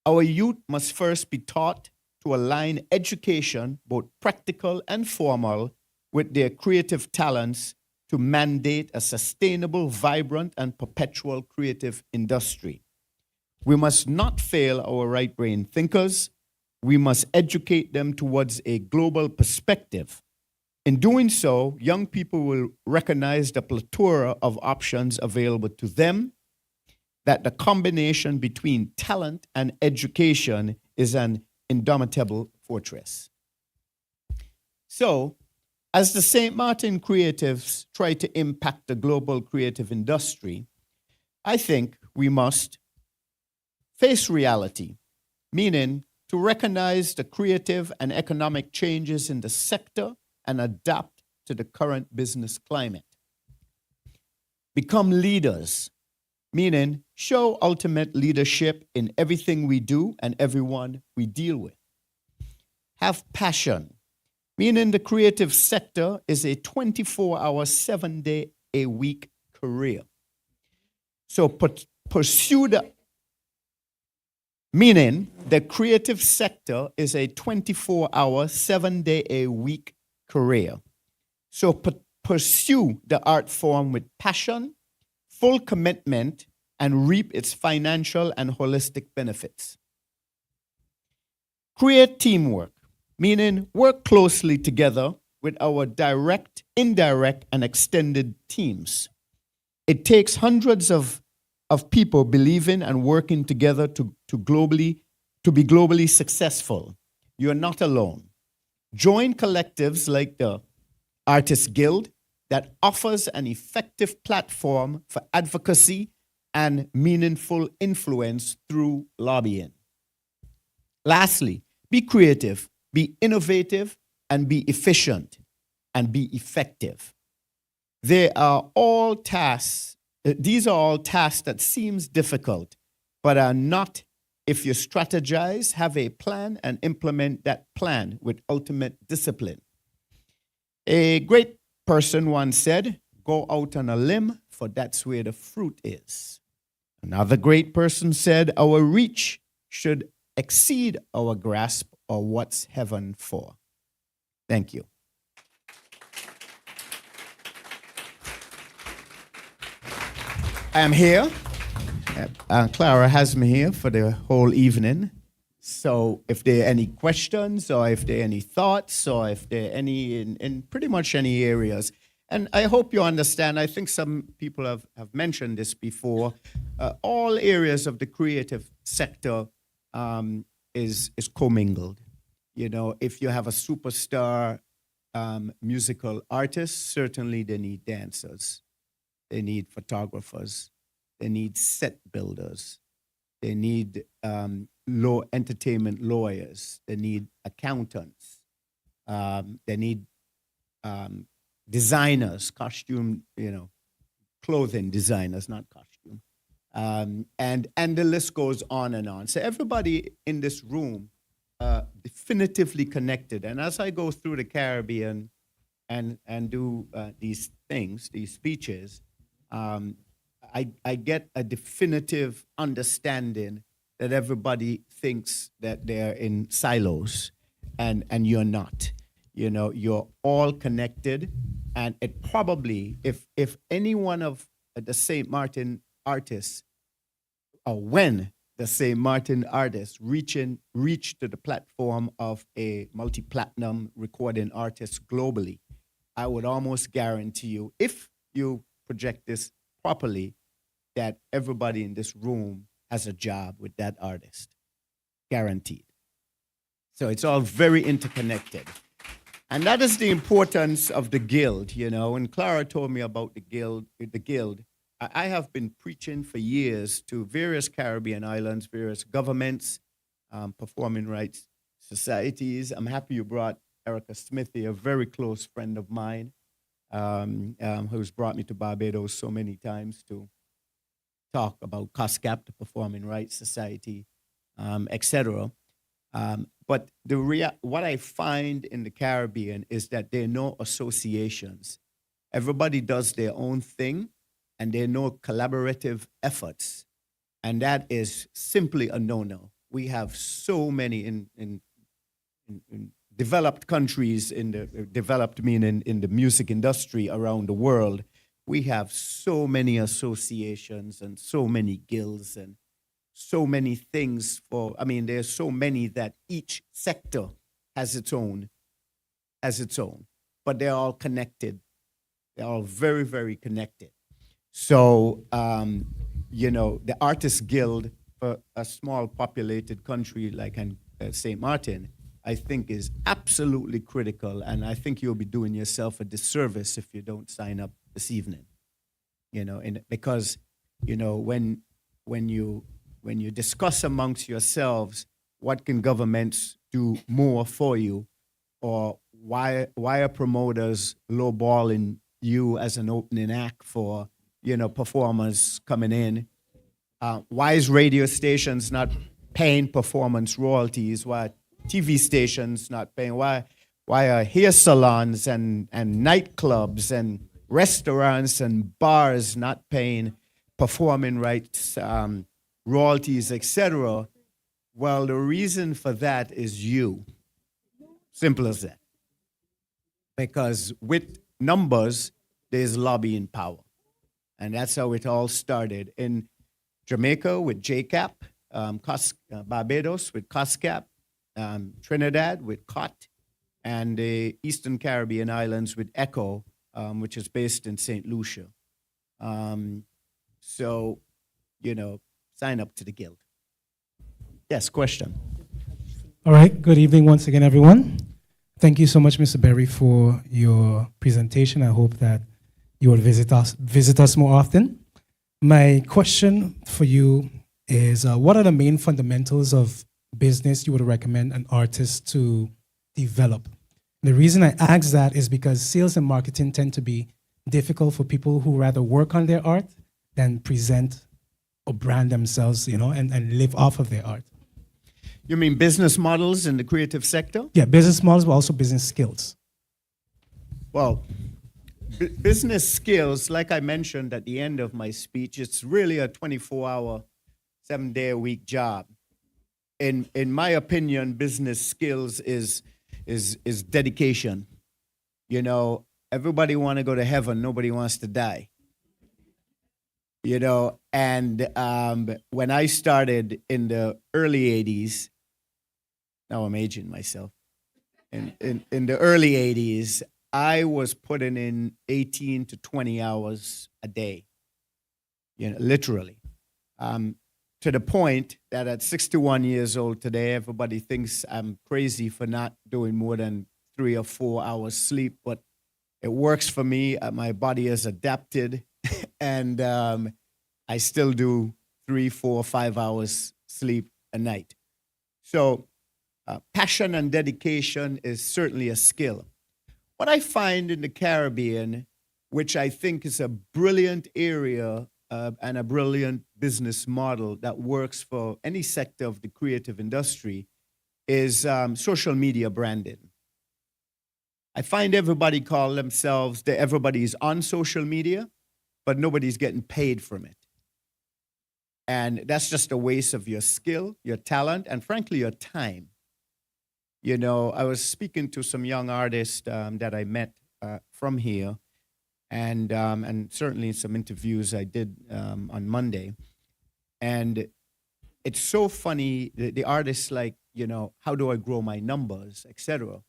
Our youth must first be taught to align education, both practical and formal, with their creative talents to mandate a sustainable, vibrant, and perpetual creative industry. We must not fail our right-brain thinkers. We must educate them towards a global perspective. In doing so, young people will recognize the plethora of options available to them, that the combination between talent and education is an indomitable fortress. So, as the St. Maarten creatives try to impact the global creative industry, I think we must face reality, meaning to recognize the creative and economic changes in the sector and adapt to the current business climate. Become leaders, meaning show ultimate leadership in everything we do and everyone we deal with. Have passion, meaning the creative sector is a 24-hour, 7-day-a-week career. So pursue the, meaning the creative sector is a 24-hour, 7-day-a-week career. So pursue the art form with passion, full commitment, and reap its financial and holistic benefits. Create teamwork, meaning work closely together with our direct, indirect, and extended teams. It takes hundreds of people believing and working together to be globally successful. You're not alone. Join collectives like the Artists Guild that offers an effective platform for advocacy and meaningful influence through lobbying. Lastly, be creative, be innovative, and be efficient, and be effective. These are all tasks that seems difficult, but are not if you strategize, have a plan, and implement that plan with ultimate discipline. A great person once said, "Go out on a limb, for that's where the fruit is." Another great person said, "Our reach should exceed our grasp, or what's heaven for." Thank you. I am here. Clara has me here for the whole evening. So if there are any questions, or if there are any thoughts, or if there are any in pretty much any areas, and I hope you understand, I think some people have mentioned this before, all areas of the creative sector is commingled. You know, if you have a superstar musical artist, certainly they need dancers, they need photographers, they need set builders, they need entertainment lawyers, they need accountants, they need designers, costume, clothing designers, not costume, and the list goes on and on. So everybody in this room definitively connected. And as I go through the Caribbean and do these things, these speeches, I get a definitive understanding that everybody thinks that they're in silos, and you're not. You know, you're all connected, and it probably, if any one of the St. Maarten artists, or when the St. Maarten artists reach to the platform of a multi-platinum recording artist globally, I would almost guarantee you, if you project this properly, that everybody in this room has a job with that artist, guaranteed. So it's all very interconnected. And that is the importance of the Guild, you know. And Clara told me about the Guild. I have been preaching for years to various Caribbean islands, various governments, performing rights societies. I'm happy you brought Erica Smithy, a very close friend of mine, who's brought me to Barbados so many times to talk about COSCAP, the Performing Rights Society, etc. But what I find in the Caribbean is that there are no associations. Everybody does their own thing, and there are no collaborative efforts. And that is simply a no-no. We have so many in developed countries, developed meaning in the music industry around the world. We have so many associations and so many guilds and so many things there's so many that each sector has its own, but they're all connected. They're all very, very connected. So, the Artists Guild for a small populated country like St. Martin, I think is absolutely critical. And I think you'll be doing yourself a disservice if you don't sign up this evening. Because when you discuss amongst yourselves what can governments do more for you, or why are promoters lowballing you as an opening act for performers coming in, why is radio stations not paying performance royalties, why TV stations not paying, why are hair salons and nightclubs and restaurants and bars not paying performing rights, royalties, etc. Well, the reason for that is you. Simple as that. Because with numbers, there's lobbying power. And that's how it all started. In Jamaica with JCAP, Barbados with COSCAP, Trinidad with COT, and the Eastern Caribbean islands with ECHO, which is based in St. Lucia. So, sign up to the Guild. Yes, question. All right, good evening once again, everyone. Thank you so much, Mr. Berry, for your presentation. I hope that you will visit us more often. My question for you is, what are the main fundamentals of business you would recommend an artist to develop? The reason I ask that is because sales and marketing tend to be difficult for people who rather work on their art than present or brand themselves, and live off of their art. You mean business models in the creative sector? Yeah, business models, but also business skills. Well, business skills, like I mentioned at the end of my speech, it's really a 24-hour, 7-day-a-week job. In my opinion, business skills is dedication. Everybody want to go to heaven. Nobody wants to die. And when I started in the early 80s, now I'm aging myself. In the early 80s, I was putting in 18 to 20 hours a day, literally. To the point that at 61 years old today, everybody thinks I'm crazy for not doing more than 3 or 4 hours sleep, but it works for me. My body has adapted, and I still do 3, 4, 5 hours sleep a night. So passion and dedication is certainly a skill. What I find in the Caribbean, which I think is a brilliant area and a brilliant business model that works for any sector of the creative industry, is social media branding. I find everybody call themselves, everybody's on social media, but nobody's getting paid from it. And that's just a waste of your skill, your talent, and frankly, your time. I was speaking to some young artists that I met from here, and certainly some interviews I did on Monday. And it's so funny, the artists like, how do I grow my numbers, etc.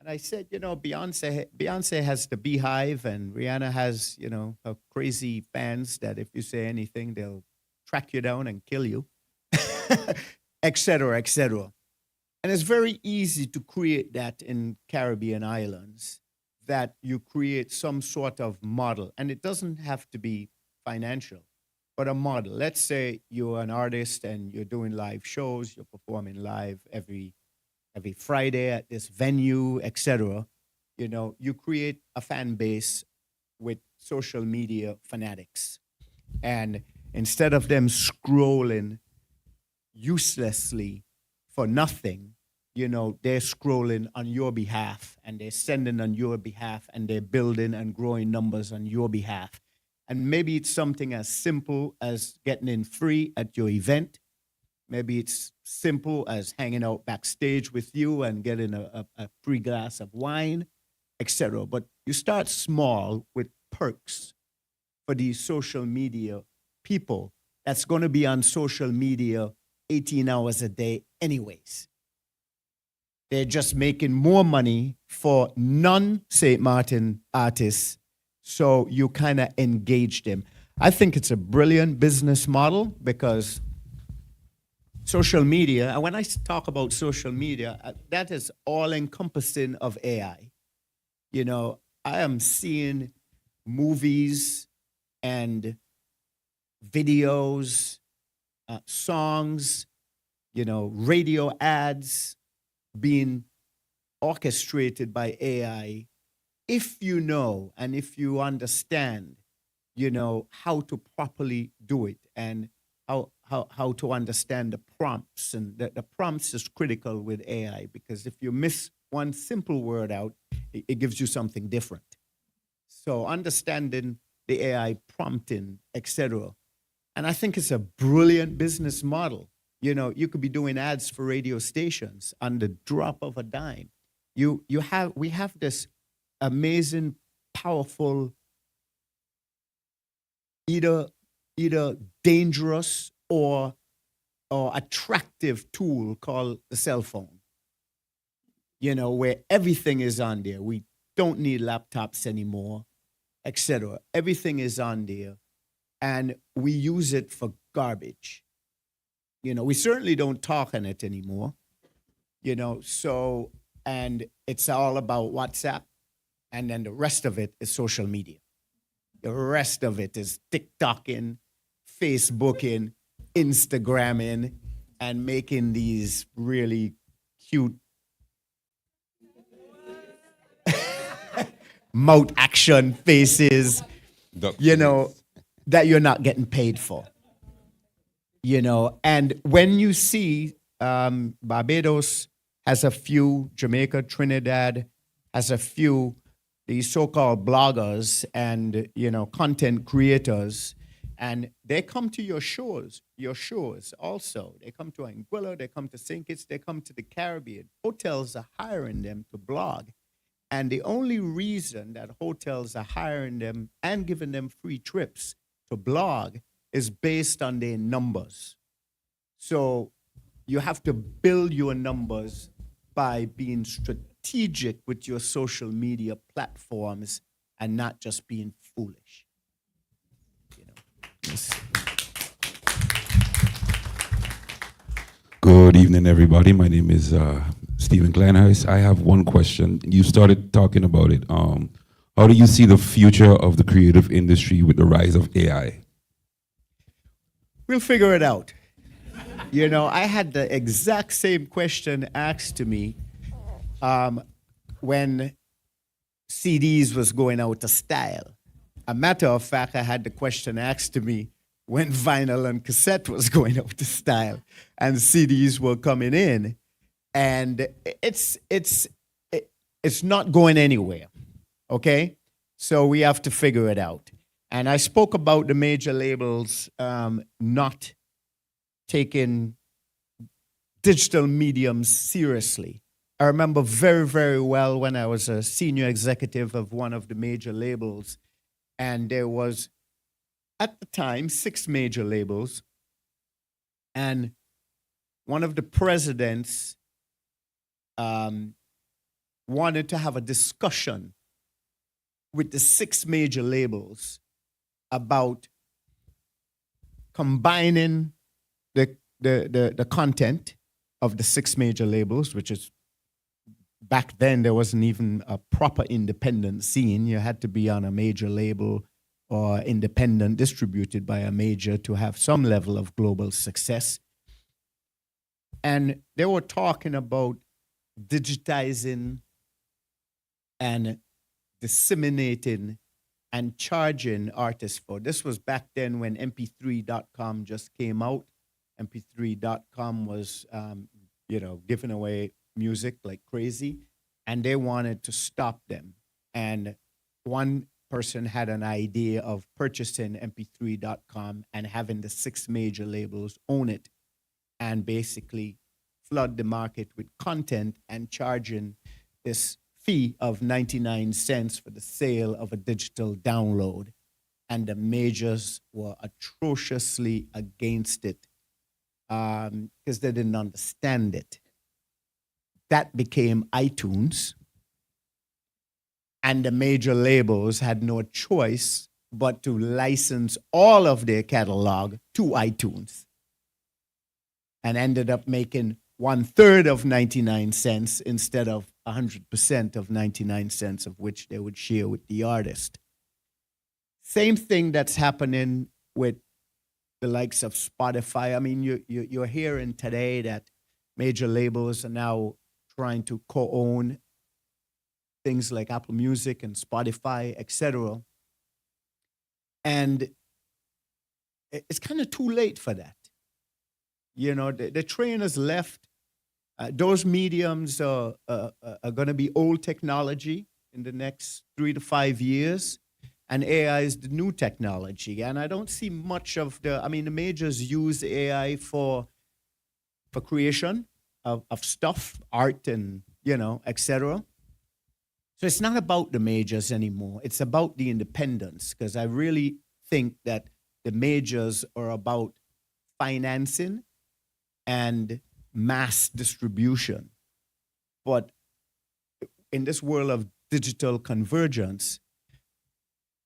And I said, Beyonce has the Beehive, and Rihanna has, her crazy fans that if you say anything, they'll track you down and kill you, et cetera, et cetera. And it's very easy to create that in Caribbean islands, that you create some sort of model. And it doesn't have to be financial, but a model. Let's say you're an artist and you're doing live shows, you're performing live every Friday at this venue, et cetera. You create a fan base with social media fanatics. And instead of them scrolling uselessly for nothing, you know, they're scrolling on your behalf and they're sending on your behalf and they're building and growing numbers on your behalf. And maybe it's something as simple as getting in free at your event. Maybe it's simple as hanging out backstage with you and getting a free glass of wine, etc. But you start small with perks for these social media people that's going to be on social media 18 hours a day anyways. They're just making more money for non-St. Martin artists, so you kind of engage them. I think it's a brilliant business model because social media, and when I talk about social media, that is all-encompassing of AI. You know, I am seeing movies and videos, songs, you know, radio ads being orchestrated by AI. If you know and if you understand, you know, how to properly do it and how to understand the prompts. And the prompts is critical with AI because if you miss one simple word out, it gives you something different. So understanding the AI prompting, etc. And I think it's a brilliant business model. You know, you could be doing ads for radio stations on the drop of a dime. We have this amazing, powerful, either dangerous or attractive tool called the cell phone. You know, where everything is on there. We don't need laptops anymore, etc. Everything is on there, and we use it for garbage. You know, we certainly don't talk on it anymore. You know, so, and it's all about WhatsApp, and then the rest of it is social media. The rest of it is TikToking, Facebooking, Instagramming, and making these really cute mouth action faces, you know, that you're not getting paid for. You know, and when you see Barbados has a few, Jamaica, Trinidad has a few, these so-called bloggers and, you know, content creators, and they come to your shores also. They come to Anguilla, they come to St. Kitts, they come to the Caribbean. Hotels are hiring them to blog. And the only reason that hotels are hiring them and giving them free trips to blog is based on their numbers. So you have to build your numbers by being strategic with your social media platforms and not just being foolish. You know. Yes. Good evening, everybody. My name is Stephen Glenhouse. I have one question. You started talking about it. How do you see the future of the creative industry with the rise of AI? We'll figure it out. You know, I had the exact same question asked to me when CDs was going out of style. A matter of fact, I had the question asked to me when vinyl and cassette was going out of style and CDs were coming in. And it's not going anywhere, okay? So we have to figure it out. And I spoke about the major labels not taking digital mediums seriously. I remember very, very well when I was a senior executive of one of the major labels, and there was, at the time, 6 major labels, and one of the presidents wanted to have a discussion with the 6 major labels about combining the content of the 6 major labels, which is, back then there wasn't even a proper independent scene. You had to be on a major label or independent, distributed by a major to have some level of global success. And they were talking about digitizing and disseminating and charging artists for. This was back then when mp3.com just came out. mp3.com was, giving away music like crazy, and they wanted to stop them. And one person had an idea of purchasing mp3.com and having the 6 major labels own it and basically flood the market with content and charging this fee of 99 cents for the sale of a digital download. And the majors were atrociously against it because they didn't understand it. That became iTunes, and the major labels had no choice but to license all of their catalog to iTunes, and ended up making 1/3 of 99 cents instead of 100% of 99 cents, of which they would share with the artist. Same thing that's happening with the likes of Spotify. I mean, you're hearing today that major labels are now trying to co-own things like Apple Music and Spotify, etc. And it's kind of too late for that. You know, the train has left. Those mediums are going to be old technology in the next 3 to 5 years, and AI is the new technology. And I don't see much of the majors use AI for creation of stuff, art, and etc. So it's not about the majors anymore. It's about the independents, because I really think that the majors are about financing and mass distribution. But in this world of digital convergence,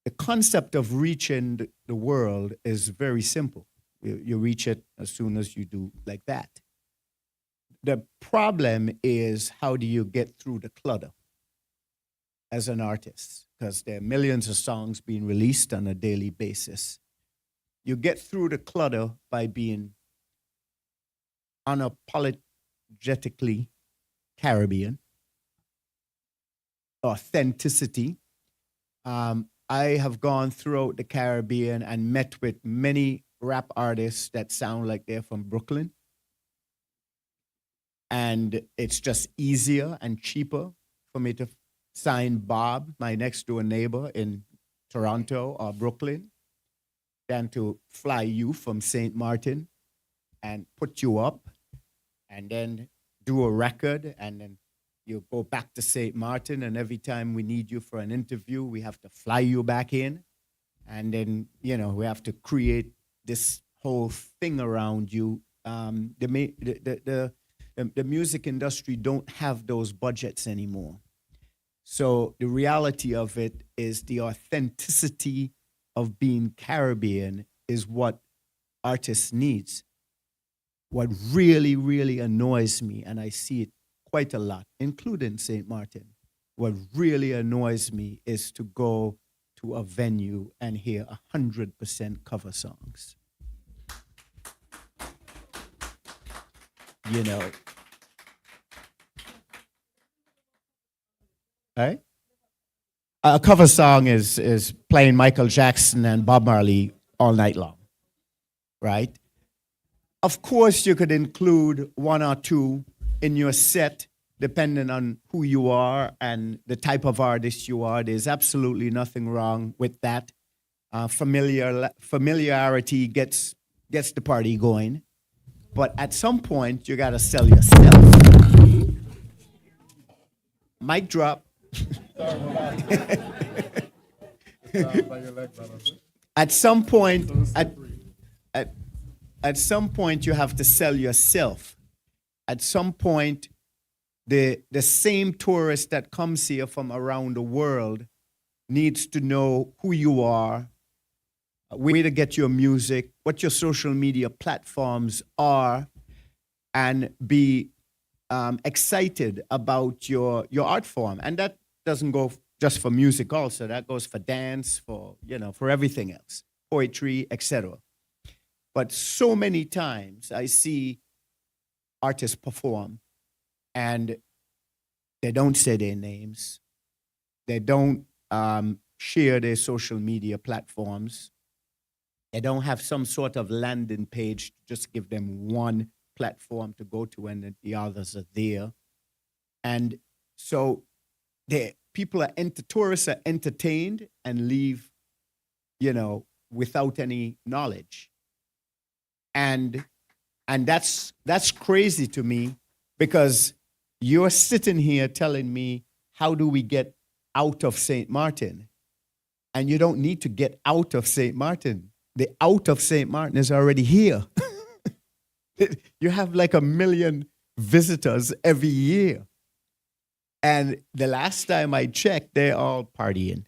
the concept of reaching the world is very simple. You reach it as soon as you do like that. The problem is, how do you get through the clutter as an artist? Because there are millions of songs being released on a daily basis. You get through the clutter by being unapologetically Caribbean. Authenticity. I have gone throughout the Caribbean and met with many rap artists that sound like they're from Brooklyn. And it's just easier and cheaper for me to sign Bob, my next door neighbor in Toronto or Brooklyn, than to fly you from St. Martin and put you up and then do a record, and then you go back to St. Martin, and every time we need you for an interview, we have to fly you back in. And then, we have to create this whole thing around you. The music industry don't have those budgets anymore. So the reality of it is the authenticity of being Caribbean is what artists needs. What really, really annoys me, and I see it quite a lot, including St. Martin, what really annoys me is to go to a venue and hear 100% cover songs. Right? A cover song is playing Michael Jackson and Bob Marley all night long, right? Of course, you could include 1 or 2 in your set, depending on who you are and the type of artist you are. There's absolutely nothing wrong with that. Familiarity gets the party going. But at some point, you got to sell yourself. Mic drop. At some point, at some point, you have to sell yourself. At some point, the same tourist that comes here from around the world needs to know who you are, where to get your music, what your social media platforms are, and be excited about your art form. And that doesn't go just for music also. That goes for dance, for everything else, poetry, etc. But so many times I see artists perform and they don't say their names. They don't share their social media platforms. They don't have some sort of landing page to just give them one platform to go to, and then the others are there. And so tourists are entertained and leave, without any knowledge. And that's crazy to me, because you're sitting here telling me, how do we get out of St. Martin? And you don't need to get out of St. Martin. The out of St. Martin is already here. You have like 1 million visitors every year. And the last time I checked, they're all partying.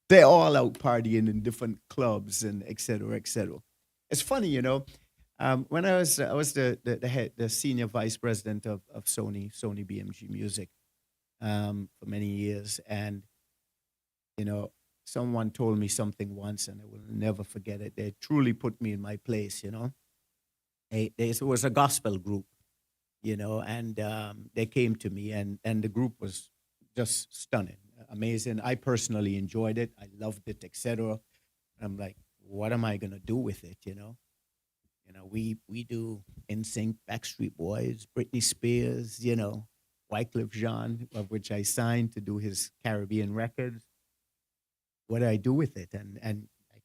They're all out partying in different clubs and et cetera, et cetera. It's funny, when I was the senior vice president of Sony BMG Music for many years, and someone told me something once, and I will never forget it. They truly put me in my place. It was a gospel group, and they came to me, and the group was just stunning, amazing. I personally enjoyed it. I loved it, etc. I'm like, what am I gonna do with it? We do NSYNC, Backstreet Boys, Britney Spears, 𝒚𝒂𝒄𝒉 Jean, of which I signed to do his Caribbean records. What do I do with it? And like,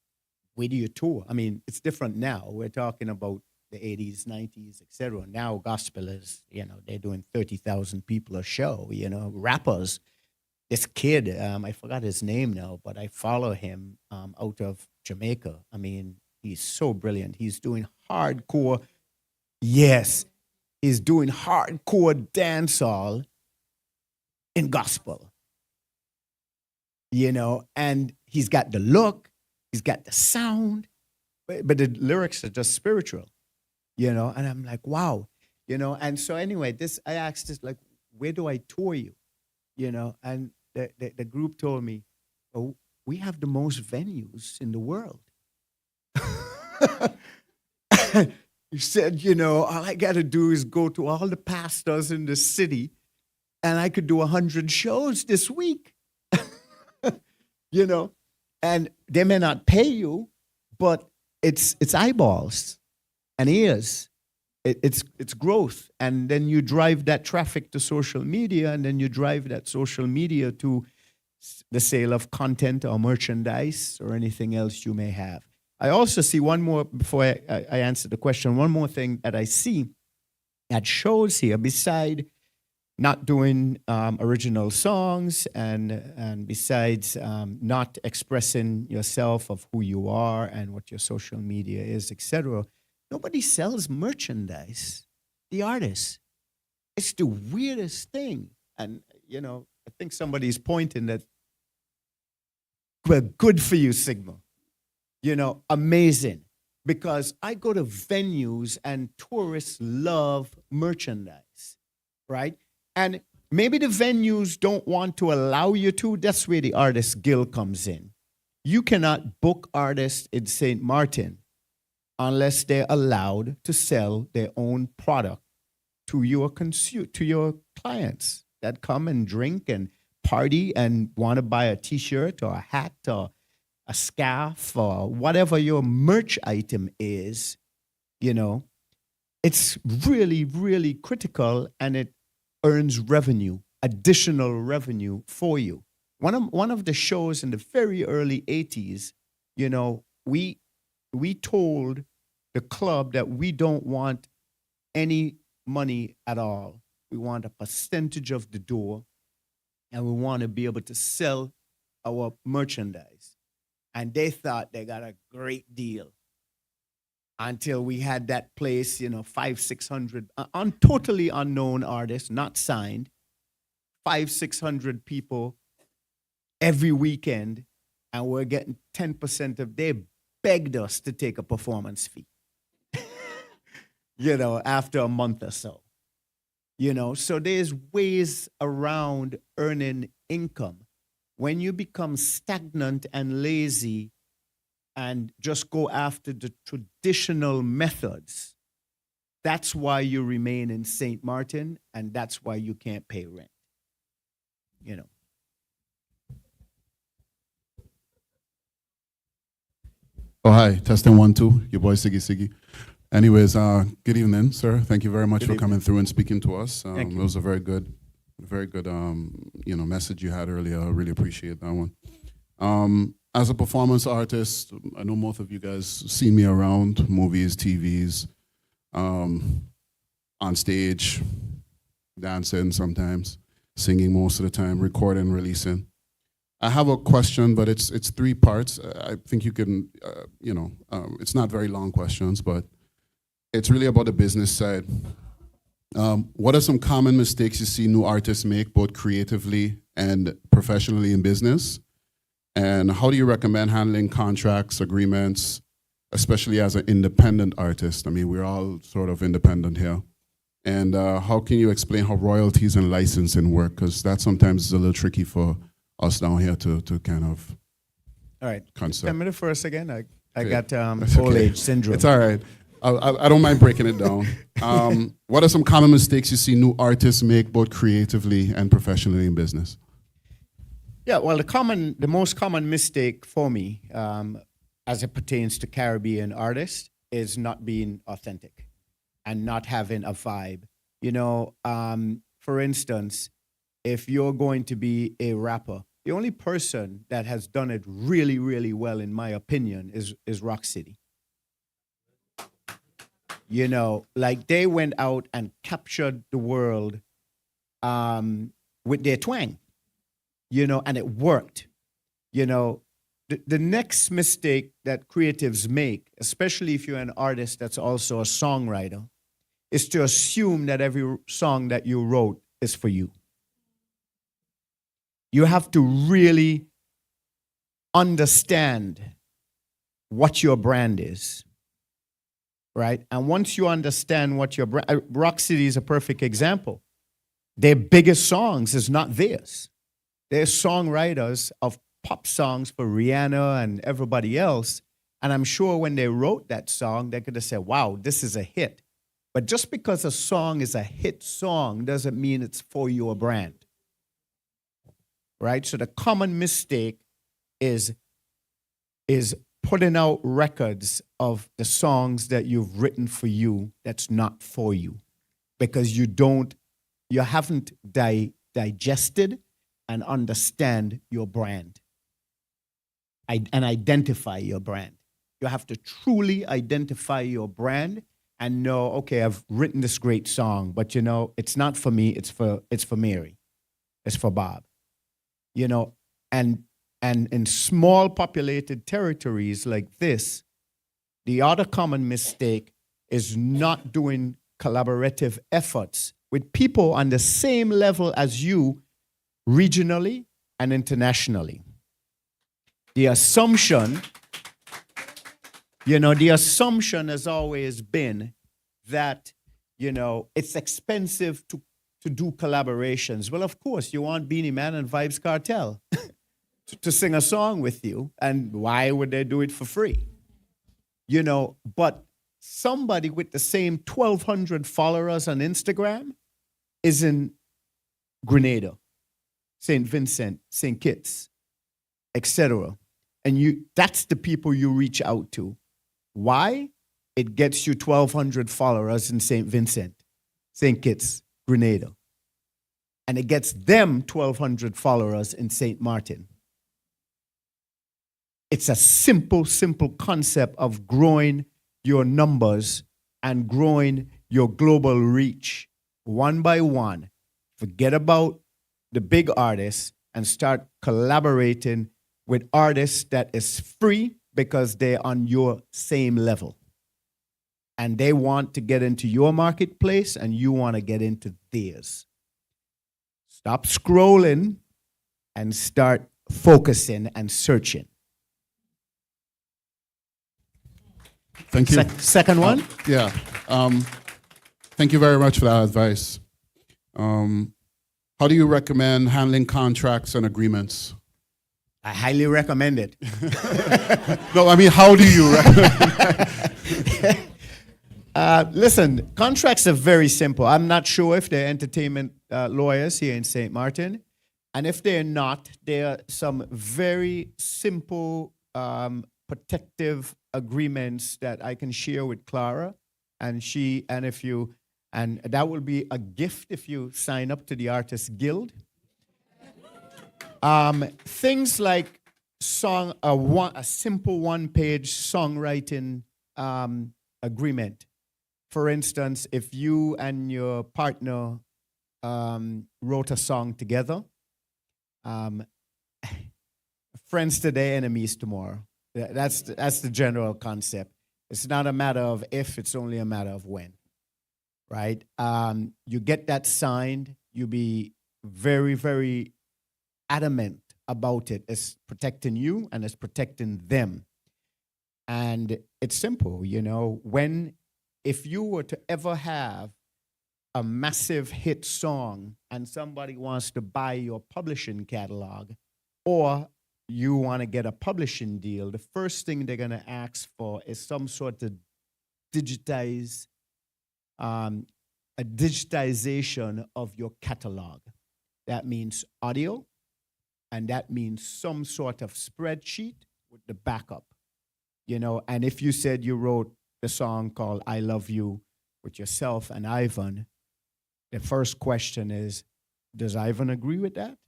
where do you tour? I mean, it's different now. We're talking about the 80s, 90s, etc. Now gospel is, they're doing 30,000 people a show, rappers. This kid, I forgot his name now, but I follow him out of Jamaica. I mean, he's so brilliant. He's doing hardcore, he's doing hardcore dancehall in gospel. And he's got the look, he's got the sound, but the lyrics are just spiritual, and I'm like, wow, and so anyway, I asked this, like, where do I tour you, and the group told me, oh, we have the most venues in the world. He said, all I got to do is go to all the pastors in the city, and I could do 100 shows this week. And they may not pay you, but it's eyeballs and ears. It's growth. And then you drive that traffic to social media, and then you drive that social media to the sale of content or merchandise or anything else you may have. I also see one more, before I answer the question, one more thing that I see at shows here, beside not doing original songs, and besides not expressing yourself of who you are and what your social media is, etc. Nobody sells merchandise. The artists. It's the weirdest thing. And, I think somebody's pointing that, well, good for you, Sigma. Amazing. Because I go to venues and tourists love merchandise, right? And maybe the venues don't want to allow you to. That's where the Artists Guild comes in. You cannot book artists in St. Martin unless they're allowed to sell their own product to your clients that come and drink and party and want to buy a T-shirt or a hat or a scarf or whatever your merch item is. It's really, really critical, and it earns revenue, additional revenue for you. One of the shows in the very early 80s, we told the club that we don't want any money at all. We want a percentage of the door, and we want to be able to sell our merchandise. And they thought they got a great deal until we had that place, 500-600 totally unknown artists, not signed, 500-600 people every weekend, and we're getting 10% of. They begged us to take a performance fee, after a month or so. So there's ways around earning income. When you become stagnant and lazy and just go after the traditional methods, that's why you remain in St. Martin, and that's why you can't pay rent. Oh, hi. Testing 1, 2. Your boy Siggy Siggy. Anyways, good evening, sir. Thank you very much for coming through and speaking to us. Thank you. It was a very good, message you had earlier. I really appreciate that one. As a performance artist, I know most of you guys see me around movies, TVs, on stage, dancing sometimes, singing most of the time, recording, releasing. I have a question, but it's 3 parts. I think you can, it's not very long questions, but it's really about the business side. What are some common mistakes you see new artists make, both creatively and professionally in business? And how do you recommend handling contracts, agreements, especially as an independent artist? I mean, we're all sort of independent here. And how can you explain how royalties and licensing work? Because that sometimes is a little tricky for us down here to kind of All right. concept. 10 minutes first again. I got That's old okay. age syndrome. It's all right. I don't mind breaking it down. What are some common mistakes you see new artists make, both creatively and professionally in business? Yeah, well, the most common mistake for me, as it pertains to Caribbean artists, is not being authentic and not having a vibe. For instance, if you're going to be a rapper, the only person that has done it really, really well, in my opinion, is Rock City. Like they went out and captured the world with their twang, and it worked. The next mistake that creatives make, especially if you're an artist that's also a songwriter, is to assume that every song that you wrote is for you. You have to really understand what your brand is, right? And once you understand what your brand, Rock City is a perfect example. Their biggest songs is not theirs. They're songwriters of pop songs for Rihanna and everybody else. And I'm sure when they wrote that song, they could have said, wow, this is a hit. But just because a song is a hit song doesn't mean it's for your brand. Right? So the common mistake is putting out records of the songs that you've written for you that's not for you, because you haven't digested and understand your brand and identify your brand. You have to truly identify your brand and know, okay, I've written this great song, but it's not for me, it's for Mary, it's for Bob. And in small populated territories like this, the other common mistake is not doing collaborative efforts with people on the same level as you, regionally and internationally. The assumption has always been that, it's expensive to do collaborations. Well, of course, you want Beanie Man and Vybz Kartel to sing a song with you, and why would they do it for free? But somebody with the same 1,200 followers on Instagram is in Grenada, St. Vincent, St. Kitts, etc. And that's the people you reach out to. Why? It gets you 1,200 followers in St. Vincent, St. Kitts, Grenada. And it gets them 1,200 followers in St. Martin. It's a simple concept of growing your numbers and growing your global reach one by one. Forget about the big artists and start collaborating with artists that is free because they're on your same level. And they want to get into your marketplace and you want to get into theirs. Stop scrolling and start focusing and searching. Thank you. Second one? Thank you very much for that advice. How do you recommend handling contracts and agreements? I highly recommend it. No, I mean, how do you recommend? Listen, contracts are very simple. I'm not sure if they're entertainment lawyers here in St. Martin. And if they're not, there are some very simple protective agreements that I can share with Clara, and that will be a gift if you sign up to the Artists Guild. Things like a simple one-page songwriting agreement. For instance, if you and your partner wrote a song together, friends today, enemies tomorrow. That's the general concept. It's not a matter of if, it's only a matter of when, right? You get that signed, you be very, very adamant about it. It's protecting you and it's protecting them. And it's simple, you know, if you were to ever have a massive hit song and somebody wants to buy your publishing catalog, or you want to get a publishing deal, the first thing they're going to ask for is some sort of a digitization of your catalog. That means audio, and that means some sort of spreadsheet with the backup. You know, and if you said you wrote the song called I Love You with yourself and Ivan, the first question is, does Ivan agree with that?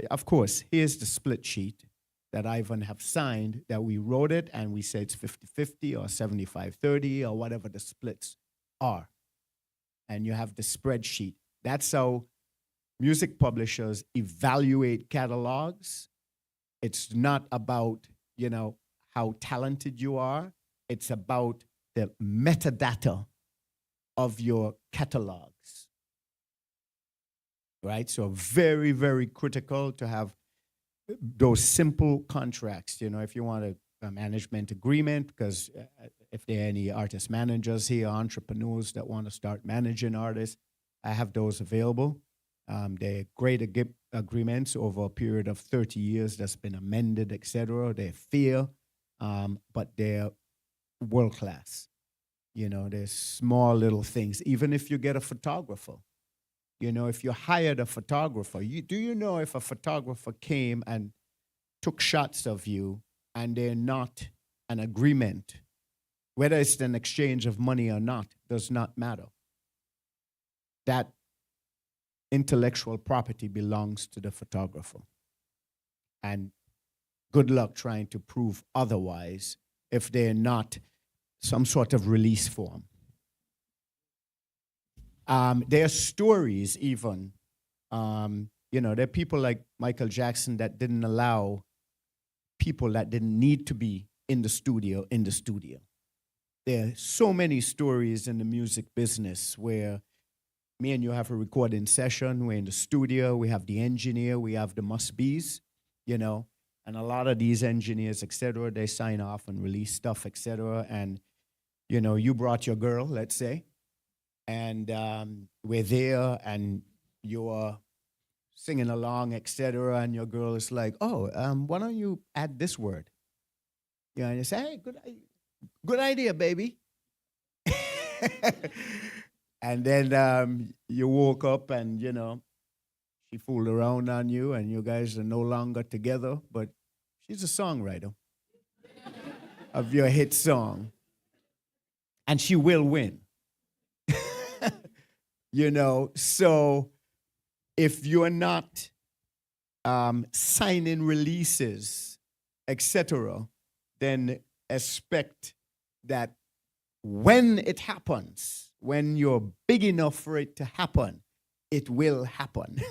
Of course, here's the split sheet that Ivan have signed, that we wrote it and we say it's 50-50 or 75-30 or whatever the splits are. And you have the spreadsheet. That's how music publishers evaluate catalogs. It's not about, you know, how talented you are. It's about the metadata of your catalogs, right? So very, very critical to have those simple contracts. You know, if you want a management agreement, because if there are any artist managers here, entrepreneurs that want to start managing artists, I have those available. They're great agreements over a period of 30 years that's been amended, etc. They're fair, but they're world class. You know, there's small little things. Even if you get a photographer, you know, if you hired a photographer, do you know if a photographer came and took shots of you and they're not an agreement, whether it's an exchange of money or not, does not matter. That intellectual property belongs to the photographer. And good luck trying to prove otherwise if they're not some sort of release form. There are stories even, you know, there are people like Michael Jackson that didn't allow people that didn't need to be in the studio. There are so many stories in the music business where me and you have a recording session, we're in the studio, we have the engineer, we have the must-be's, you know, and a lot of these engineers, etc., they sign off and release stuff, etc., and you know, you brought your girl, let's say, and we're there, and you're singing along, etc., and your girl is like, "Oh, why don't you add this word?" You know, and you say, "Hey, good idea, baby." And then you woke up, and you know, she fooled around on you, and you guys are no longer together. But she's a songwriter of your hit song. And she will win. You know, so if you're not signing releases, etc., then expect that when it happens, when you're big enough for it to happen, it will happen.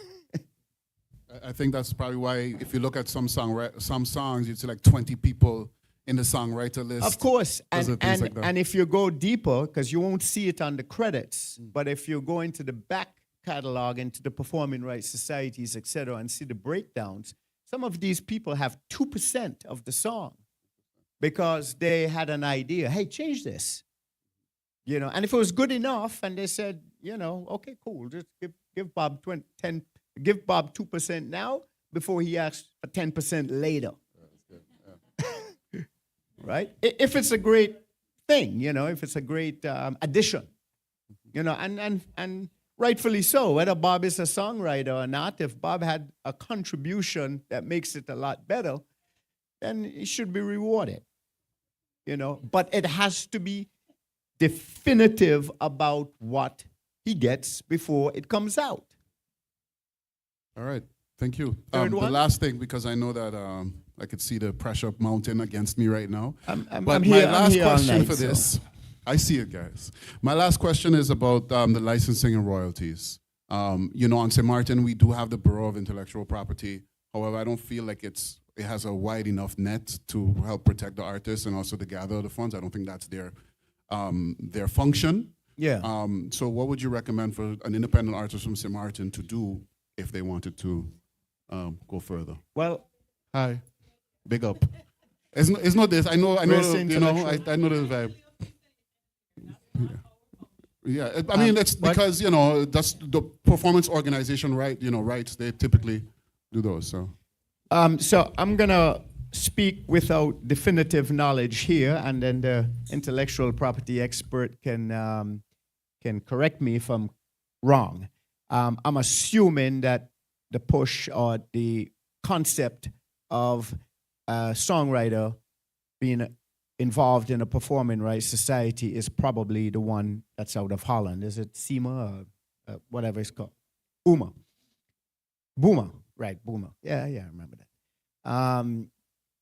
I think that's probably why, if you look at some songs, you'd see like 20 people in the songwriter list. Of course, like and if you go deeper, because you won't see it on the credits, but if you go into the back catalog, into the performing rights societies, etc., and see the breakdowns, some of these people have 2% of the song because they had an idea, hey, change this. You know, and if it was good enough and they said, you know, okay, cool, just give Bob 2% now before he asks for 10% later. Right? If it's a great thing, you know, if it's a great addition, you know, and rightfully so, whether Bob is a songwriter or not, if Bob had a contribution that makes it a lot better, then he should be rewarded. You know, but it has to be definitive about what he gets before it comes out. All right, thank you. Third The one? last thing, because I know that I could see the pressure mounting against me right now. I'm But here- my I'm last here all question night, for so. this, I see it, guys. My last question is about the licensing and royalties. You know, on St. Maarten, we do have the Bureau of Intellectual Property. However, I don't feel like it has a wide enough net to help protect the artists and also to gather the funds. I don't think that's their function. Yeah. So what would you recommend for an independent artist from St. Maarten to do if they wanted to go further? Well, hi, big up. It's not this. I know. Where's the You know. intellectual? I know the vibe. Yeah. I mean, it's because you know that's the performance organization, right? You know, rights. They typically do those. So. So I'm gonna speak without definitive knowledge here, and then the intellectual property expert can correct me if I'm wrong. I'm assuming that the push or the concept of a songwriter being involved in a performing rights society is probably the one that's out of Holland. Is it SEMA or whatever it's called? Boomer, right, Boomer. Yeah, I remember that.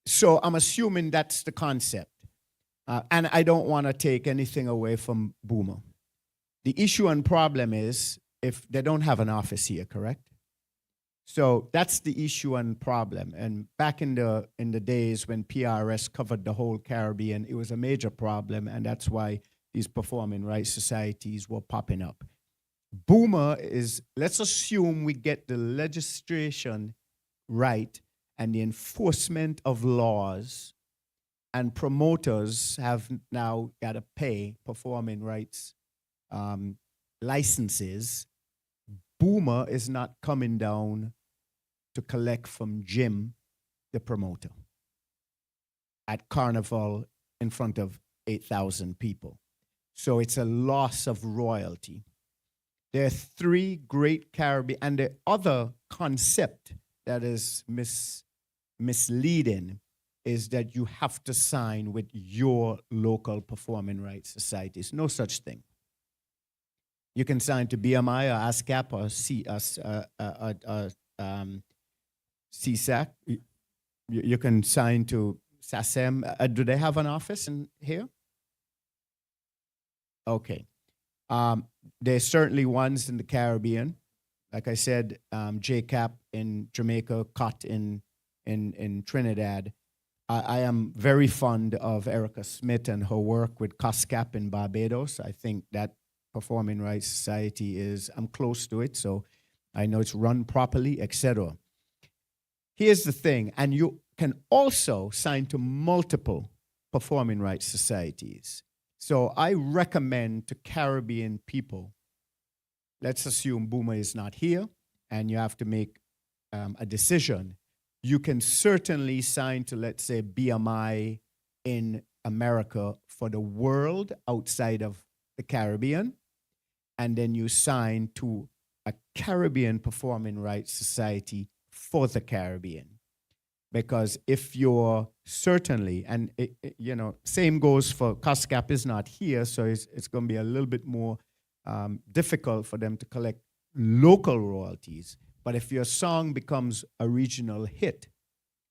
So I'm assuming that's the concept. And I don't want to take anything away from Boomer. The issue and problem is if they don't have an office here, correct? So that's the issue and problem. And back in the days when PRS covered the whole Caribbean, it was a major problem, and that's why these performing rights societies were popping up. Boomer is, let's assume we get the legislation right and the enforcement of laws, and promoters have now got to pay performing rights licenses. Boomer is not coming down to collect from Jim, the promoter, at Carnival in front of 8,000 people. So it's a loss of royalty. There are three great Caribbean, and the other concept that is misleading is that you have to sign with your local performing rights societies. No such thing. You can sign to BMI or ASCAP or CSAC. You can sign to SACEM. Do they have an office in here? Okay. There's certainly ones in the Caribbean. Like I said, JCAP in Jamaica, COT in Trinidad. I am very fond of Erica Smith and her work with COSCAP in Barbados. I think that Performing Rights Society I'm close to it, so I know it's run properly, etc. Here's the thing, and you can also sign to multiple performing rights societies. So I recommend to Caribbean people, let's assume Boomer is not here, and you have to make a decision. You can certainly sign to, let's say, BMI in America for the world outside of the Caribbean, and then you sign to a Caribbean Performing Rights Society for the Caribbean. Because if you're certainly, and you know, same goes for COSCAP is not here, so it's going to be a little bit more difficult for them to collect local royalties. But if your song becomes a regional hit,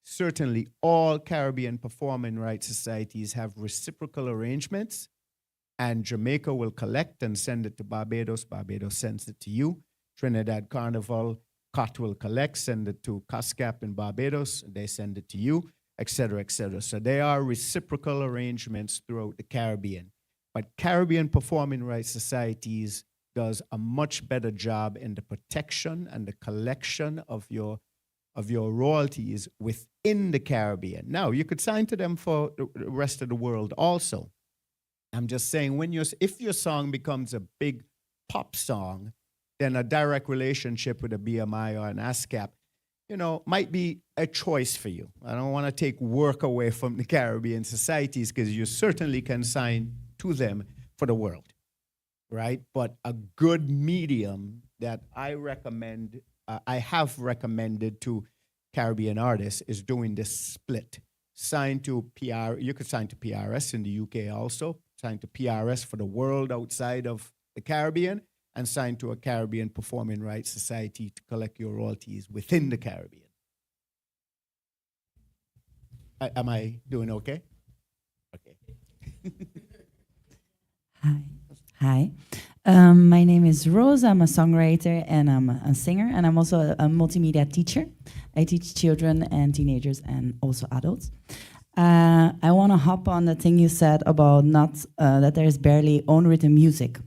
certainly all Caribbean Performing Rights Societies have reciprocal arrangements, and Jamaica will collect and send it to Barbados. Barbados sends it to you. Trinidad Carnival, COT will collect, send it to COSCAP in Barbados. They send it to you, et cetera, et cetera. So there are reciprocal arrangements throughout the Caribbean. But Caribbean Performing Rights Societies does a much better job in the protection and the collection of your royalties within the Caribbean. Now, you could sign to them for the rest of the world also. I'm just saying, if your song becomes a big pop song, then a direct relationship with a BMI or an ASCAP, you know, might be a choice for you. I don't want to take work away from the Caribbean societies, because you certainly can sign to them for the world, right? But a good medium that I have recommended to Caribbean artists is doing this split. sign to PR. You could sign to PRS in the UK also, sign to PRS for the world outside of the Caribbean, and sign to a Caribbean Performing Rights Society to collect your royalties within the Caribbean. Am I doing okay? Okay. Hi. Hi. My name is Rose. I'm a songwriter and I'm a singer, and I'm also a multimedia teacher. I teach children and teenagers and also adults. I want to hop on the thing you said about not that there's barely own written music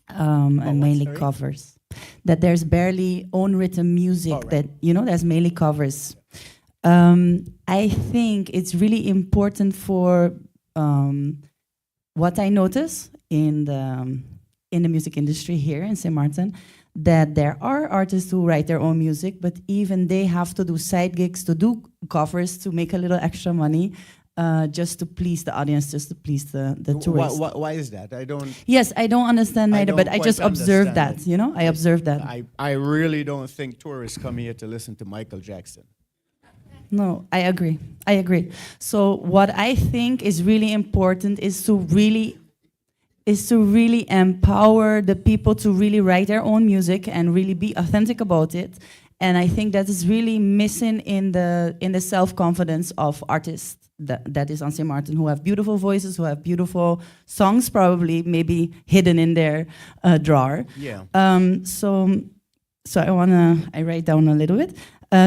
and mainly covers. That there's barely own written music that, you know, there's mainly covers. I think it's really important for what I notice in the music industry here in St. Maarten, that there are artists who write their own music, but even they have to do side gigs, to do covers, to make a little extra money, just to please the audience, just to please the tourists. Why is that? I don't. Yes, I don't understand either, but I just observe that. It. You know, I observe that. I really don't think tourists come here to listen to Michael Jackson. No, I agree. I agree. So what I think is really important is to really empower the people to really write their own music and really be authentic about it. And I think that is really missing in the self-confidence of artists that is on St. Maarten, who have beautiful voices, who have beautiful songs, probably maybe hidden in their drawer. Yeah. So I write down a little bit.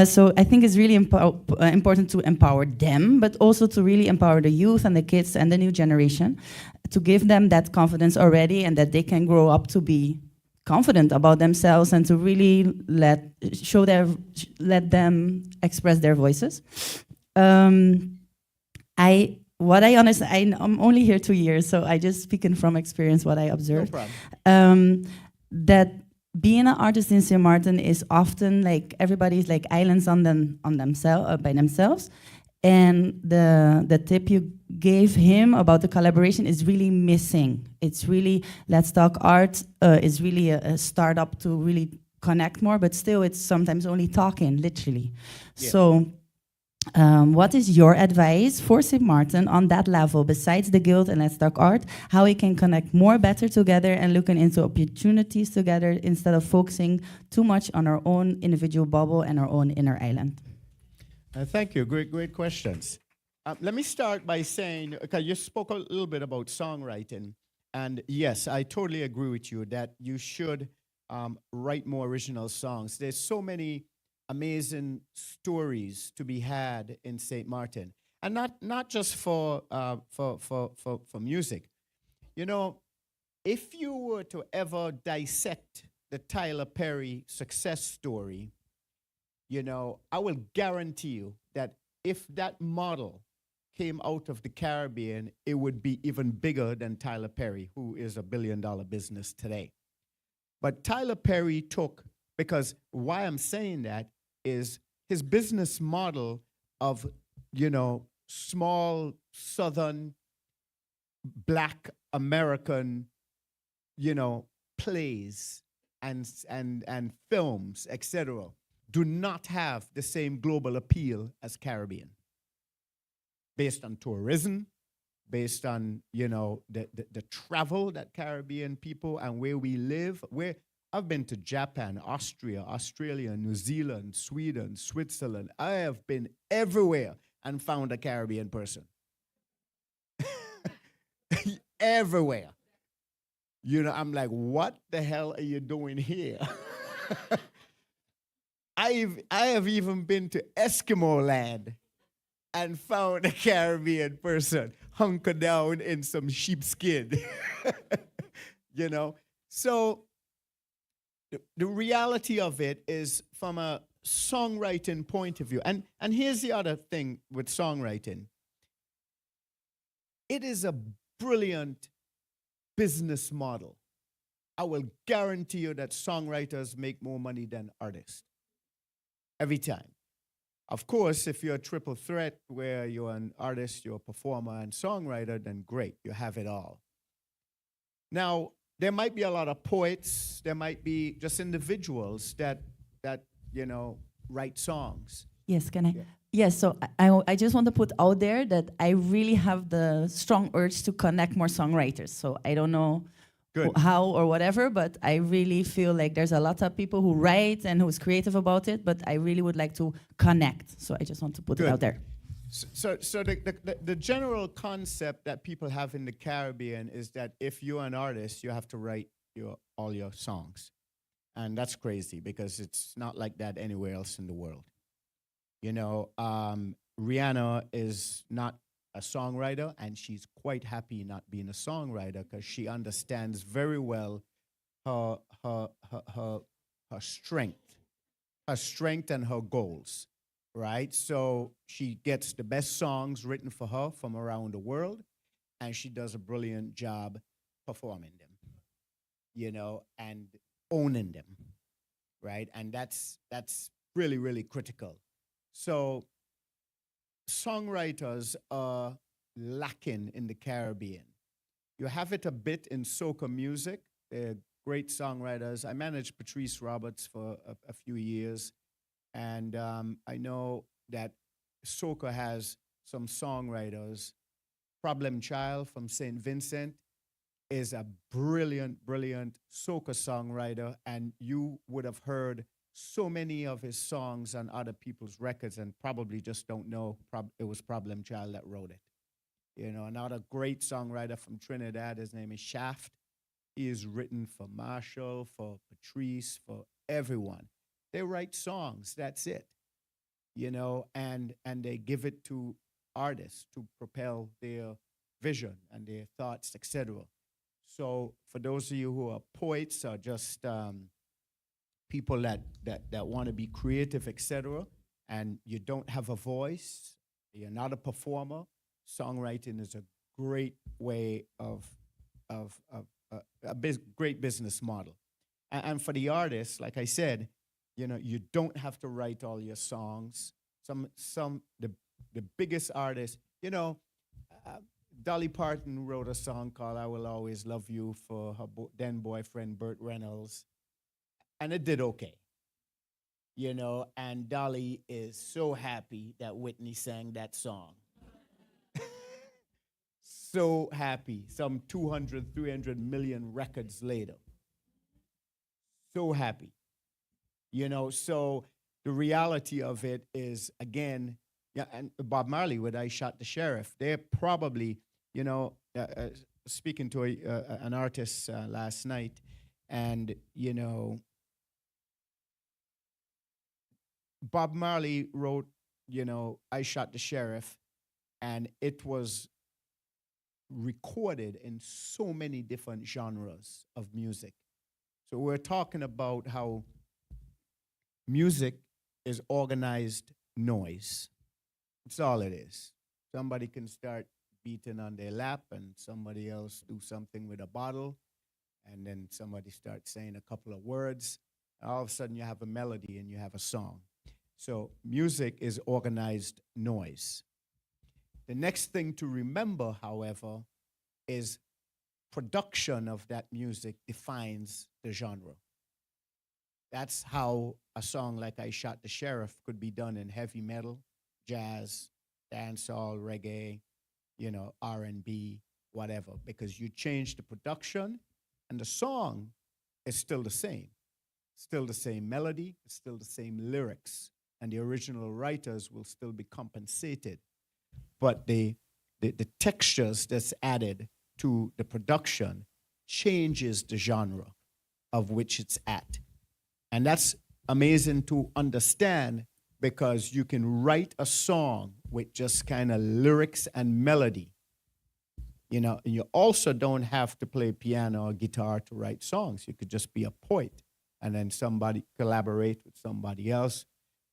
So I think it's really important to empower them, but also to really empower the youth and the kids and the new generation, to give them that confidence already, and that they can grow up to be confident about themselves and to really let them express their voices. I'm only here 2 years, so I just speaking from experience what I observed. No problem. That being an artist in St. Maarten is often like everybody's like islands on themselves by themselves, and the tip you gave him about the collaboration is really missing. It's really Let's Talk Art is really a startup to really connect more, but still it's sometimes only talking, literally. Yeah. So what is your advice for St. Maarten on that level, besides the Guild and Let's Talk Art, how we can connect more better together and looking into opportunities together instead of focusing too much on our own individual bubble and our own inner island? Thank you. Great questions. Let me start by saying, okay, you spoke a little bit about songwriting. And yes, I totally agree with you that you should write more original songs. There's so many amazing stories to be had in St. Maarten, and not just for music. You know, if you were to ever dissect the Tyler Perry success story, you know, I will guarantee you that if that model came out of the Caribbean, it would be even bigger than Tyler Perry, who is a billion-dollar business today. But Tyler Perry took, because why I'm saying that is his business model of, you know, small Southern Black American, you know, plays and films, etc., do not have the same global appeal as Caribbean. Based on tourism, based on, you know, the travel that Caribbean people and where we live. I've been to Japan, Austria, Australia, New Zealand, Sweden, Switzerland. I have been everywhere and found a Caribbean person. Everywhere. You know, I'm like, what the hell are you doing here? I have even been to Eskimo land and found a Caribbean person hunkered down in some sheepskin. You know? So the reality of it is, from a songwriting point of view, and here's the other thing with songwriting. It is a brilliant business model. I will guarantee you that songwriters make more money than artists. Every time. Of course, if you're a triple threat where you're an artist, you're a performer, and songwriter, then great, you have it all. Now, there might be a lot of poets, there might be just individuals that you know, write songs. Yes, can I? Yes, so I just want to put out there that I really have the strong urge to connect more songwriters. So I don't know how or whatever, but I really feel like there's a lot of people who write and who's creative about it, but I really would like to connect. So I just want to put it out there. So the general concept that people have in the Caribbean is that if you're an artist, you have to write all your songs. And that's crazy because it's not like that anywhere else in the world. You know, Rihanna is not a songwriter, and she's quite happy not being a songwriter because she understands very well her strength and her goals, right? So she gets the best songs written for her from around the world, and she does a brilliant job performing them, you know, and owning them, right? And that's really, really critical. So songwriters are lacking in the Caribbean. You have it a bit in soca music. They're great songwriters. I managed Patrice Roberts for a few years, and I know that soca has some songwriters. Problem Child from St. Vincent is a brilliant, brilliant soca songwriter, and you would have heard so many of his songs on other people's records and probably just don't know it was Problem Child that wrote it. You know, another great songwriter from Trinidad, his name is Shaft. He is written for Marshall, for Patrice, for everyone. They write songs, that's it. You know, and they give it to artists to propel their vision and their thoughts, etc. So for those of you who are poets or just people that want to be creative, etc., and you don't have a voice, you're not a performer, songwriting is a great way of great business model. And for the artists, like I said, you know, you don't have to write all your songs. The biggest artists, you know, Dolly Parton wrote a song called "I Will Always Love You" for her then boyfriend Burt Reynolds, and it did okay. You know, and Dolly is so happy that Whitney sang that song. So happy, some 200, 300 million records later. So happy. You know, so the reality of it is, again, yeah, and Bob Marley with "I Shot the Sheriff," they're probably, you know, speaking to an artist last night, and, you know, Bob Marley wrote, you know, "I Shot the Sheriff," and it was recorded in so many different genres of music. So we're talking about how music is organized noise. That's all it is. Somebody can start beating on their lap and somebody else do something with a bottle, and then somebody starts saying a couple of words. All of a sudden you have a melody and you have a song. So music is organized noise. The next thing to remember, however, is production of that music defines the genre. That's how a song like "I Shot the Sheriff" could be done in heavy metal, jazz, dancehall, reggae, you know, R&B, whatever, because you change the production and the song is still the same. Still the same melody, it's still the same lyrics, and the original writers will still be compensated. But the textures that's added to the production changes the genre of which it's at. And that's amazing to understand, because you can write a song with just kind of lyrics and melody. You know, and you also don't have to play piano or guitar to write songs. You could just be a poet, and then somebody collaborate with somebody else,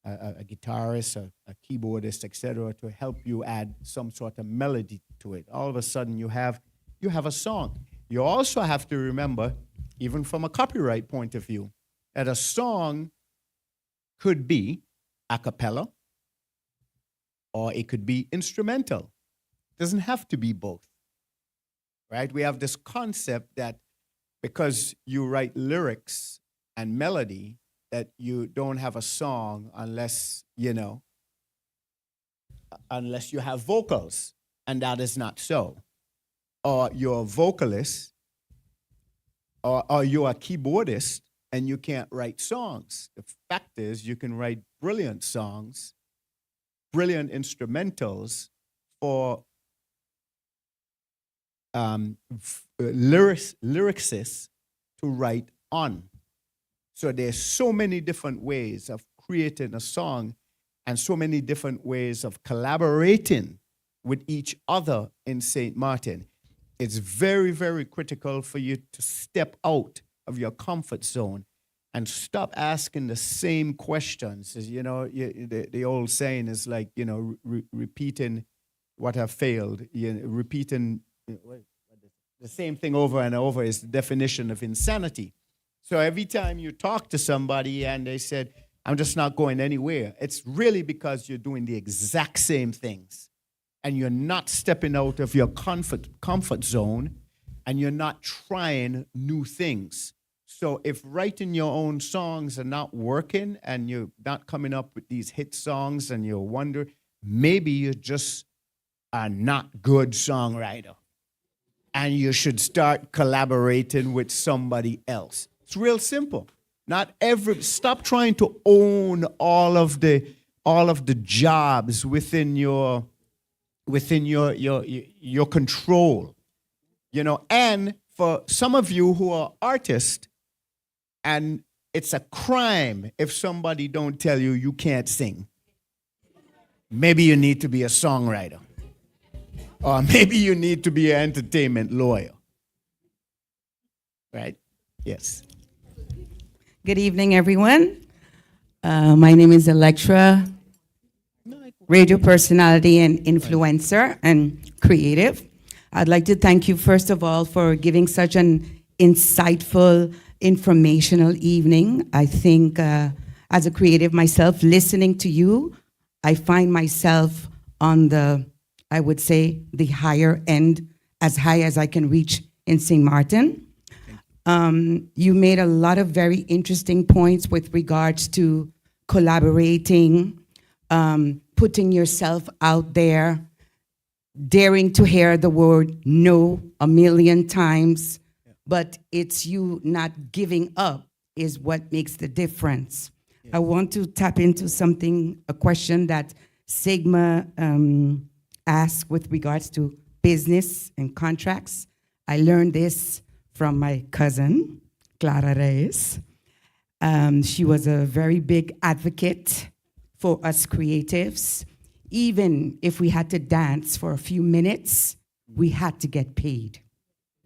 a guitarist, a keyboardist, etc., to help you add some sort of melody to it. All of a sudden you have a song. You also have to remember, even from a copyright point of view, that a song could be a cappella or it could be instrumental. It doesn't have to be both, right? We have this concept that because you write lyrics and melody, that you don't have a song unless, you know, unless you have vocals, and that is not so. Or you're a vocalist, or you're a keyboardist, and you can't write songs. The fact is, you can write brilliant songs, brilliant instrumentals for lyricists to write on. So there's so many different ways of creating a song and so many different ways of collaborating with each other in St. Martin. It's very, very critical for you to step out of your comfort zone and stop asking the same questions. As you know, the old saying is like, repeating what have failed, repeating the same thing over and over is the definition of insanity. So every time you talk to somebody and they said, I'm just not going anywhere, it's really because you're doing the exact same things and you're not stepping out of your comfort zone and you're not trying new things. So if writing your own songs are not working and you're not coming up with these hit songs and you wonder, maybe you're just a not good songwriter and you should start collaborating with somebody else. It's real simple. Stop trying to own all of the jobs within your control. And for some of you who are artists, and it's a crime if somebody don't tell you you can't sing. Maybe you need to be a songwriter. Or maybe you need to be an entertainment lawyer. Right? Yes. Good evening, everyone. My name is Electra, radio personality and influencer and creative. I'd like to thank you, first of all, for giving such an insightful, informational evening. I think as a creative myself, listening to you, I find myself on the, I would say, the higher end, as high as I can reach in St. Martin. You made a lot of very interesting points with regards to collaborating, putting yourself out there, daring to hear the word no 1,000,000 times, but it's you not giving up is what makes the difference. I want to tap into something, a question that Sigma asked with regards to business and contracts. I learned this from my cousin, Clara Reyes. She was a very big advocate for us creatives. Even if we had to dance for a few minutes, we had to get paid.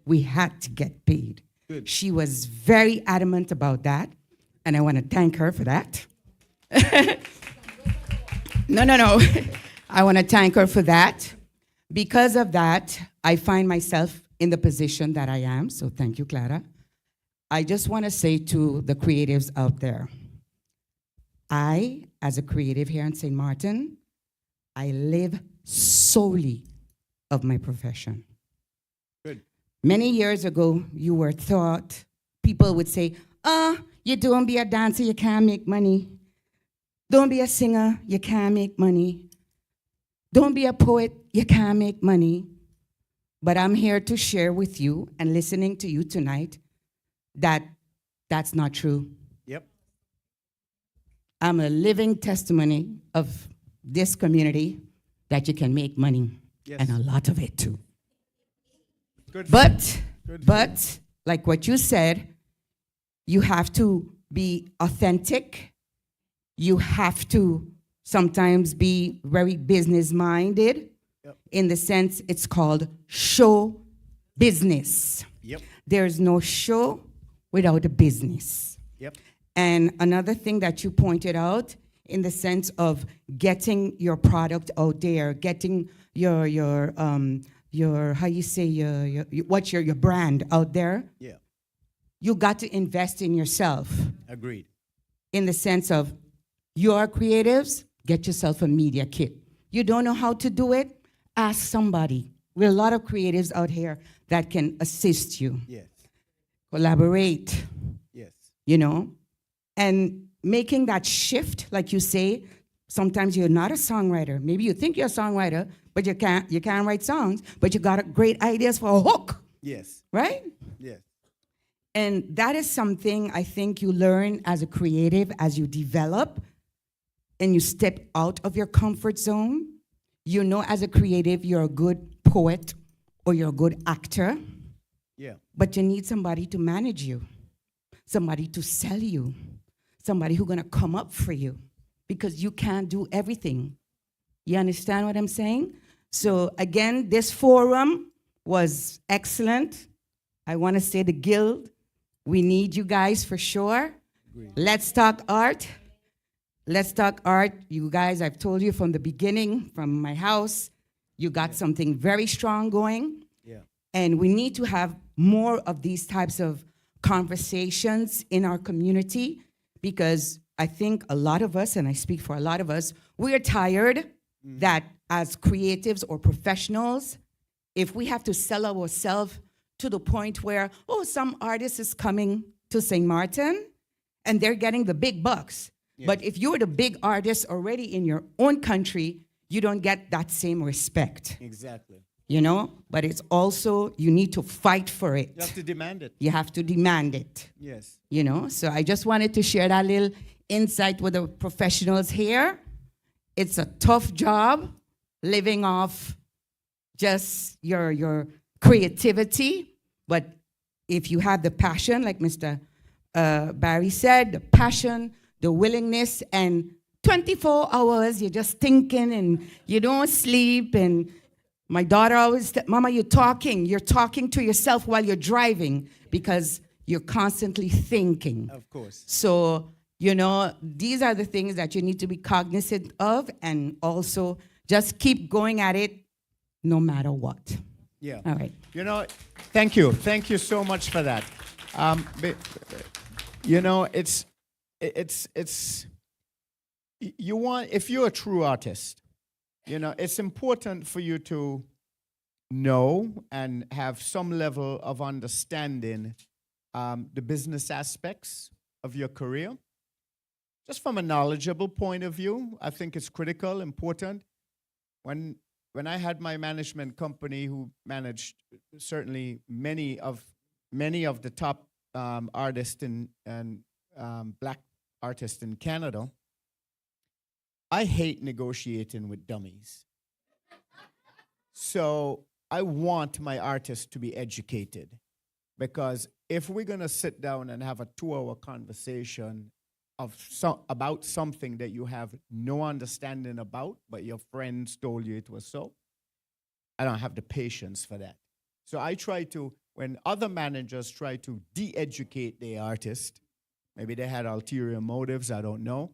We had to get paid. Good. She was very adamant about that, and I want to thank her for that. No. I want to thank her for that. Because of that, I find myself in the position that I am, so thank you, Clara. I just want to say to the creatives out there, I, as a creative here in St. Martin, I live solely of my profession. Good. Many years ago, you were thought, people would say, you don't be a dancer, you can't make money. Don't be a singer, you can't make money. Don't be a poet, you can't make money. But I'm here to share with you and listening to you tonight that that's not true. Yep. I'm a living testimony of this community that you can make money, Yes. and a lot of it too. Good. But like what you said, you have to be authentic. You have to sometimes be very business-minded. Yep. In the sense it's called show business. Yep. There's no show without a business. Yep. And another thing that you pointed out in the sense of getting your product out there, getting your how you say your brand out there. Yeah. You got to invest in yourself. Agreed. In the sense of you are creatives, get yourself a media kit. You don't know how to do it? Ask somebody. There are a lot of creatives out here that can assist you. Yes. Collaborate. Yes. And making that shift, like you say, Sometimes you're not a songwriter. Maybe you think you're a songwriter, but you can't write songs, but you got great ideas for a hook, Yes. right? Yes. And that is something I think you learn as a creative as you develop and you step out of your comfort zone. You know, as a creative, you're a good poet or you're a good actor, Yeah. but you need somebody to manage you, somebody to sell you, somebody who's gonna come up for you because you can't do everything. You understand what I'm saying? So again, this forum was excellent. I wanna say the Guild, we need you guys for sure. Let's talk art. Let's talk art. You guys, I've told you from the beginning, from my house, you got something very strong going. Yeah. And we need to have more of these types of conversations in our community because I think a lot of us, and I speak for a lot of us, we are tired that as creatives or professionals, if we have to sell ourselves to the point where, oh, some artist is coming to St. Martin and they're getting the big bucks. But if you're the big artist already in your own country, you don't get that same respect. Exactly. You know, but it's also, you need to fight for it. You have to demand it. You have to demand it. Yes. You know, so I just wanted to share that little insight with the professionals here. It's a tough job living off just your creativity, but if you have the passion, like Mr. Barry said, the passion, the willingness, and 24 hours, you're just thinking and you don't sleep. And my daughter always said, Mama, you're talking to yourself while you're driving because you're constantly thinking. Of course. So, you know, these are the things that you need to be cognizant of and also just keep going at it no matter what. Yeah. All right. You know, thank you. Thank you so much for that. You know, it's you want, if you're a true artist, you know, it's important for you to know and have some level of understanding the business aspects of your career. Just from a knowledgeable point of view, I think it's critical, important. When I had my management company, who managed certainly many of the top artists and black artists in Canada, I hate negotiating with dummies. So I want my artists to be educated, because if we're gonna sit down and have a 2-hour conversation about something that you have no understanding about, but your friends told you it was so, I don't have the patience for that. So I try to, when other managers try to de-educate their artist, maybe they had ulterior motives, I don't know,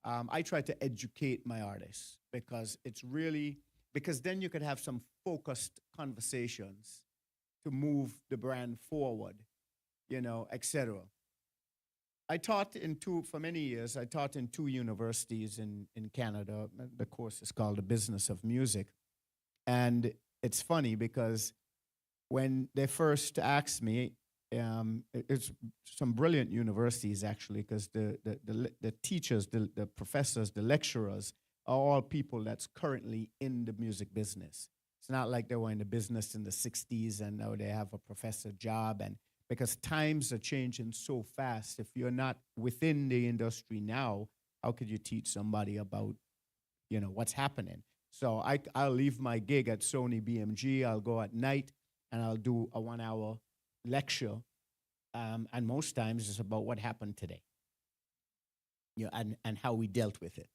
I try to educate my artists, because it's really, because then you could have some focused conversations to move the brand forward, you know, etc. I taught for many years, I taught in 2 universities in Canada. The course is called The Business of Music. And it's funny because when they first asked me, it's some brilliant universities actually, because the teachers, the professors, the lecturers are all people that's currently in the music business. It's not like they were in the business in the 60s and now they have a professor job. And because times are changing so fast, if you're not within the industry now, how could you teach somebody about, you know, what's happening? So I'll leave my gig at Sony BMG, I'll go at night and I'll do a 1-hour lecture. And most times it's about what happened today, you know, and how we dealt with it.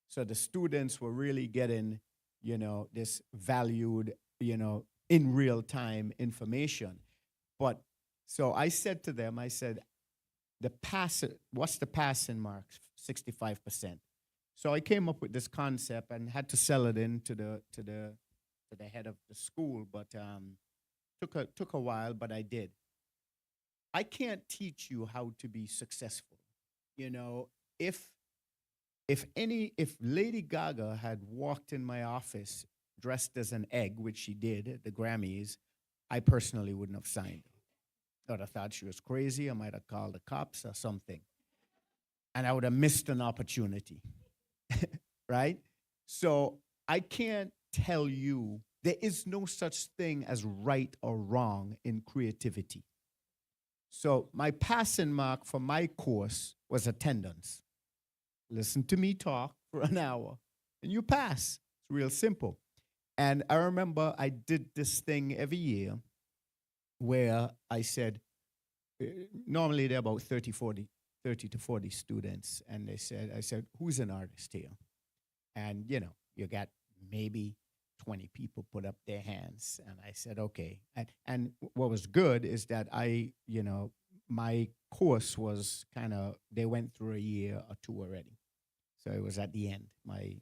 So the students were really getting, you know, this valued, you know, in real time information. But so I said to them, I said, what's the passing mark? 65%. So I came up with this concept and had to sell it in to the head of the school, but took a while, but I did. I can't teach you how to be successful. You know, if Lady Gaga had walked in my office dressed as an egg, which she did at the Grammys, I personally wouldn't have signed her. I would have thought she was crazy. I might have called the cops or something. And I would have missed an opportunity. right? So I can't tell you, there is no such thing as right or wrong in creativity. So my passing mark for my course was attendance. Listen to me talk for an hour and you pass. It's real simple. And I remember I did this thing every year where I said, normally there are about 30 to 40 students. And I said, who's an artist here? And, you know, you got maybe 20 people put up their hands. And I said, okay. And what was good is that my course was kind of, they went through a year or two already. So it was at the end, my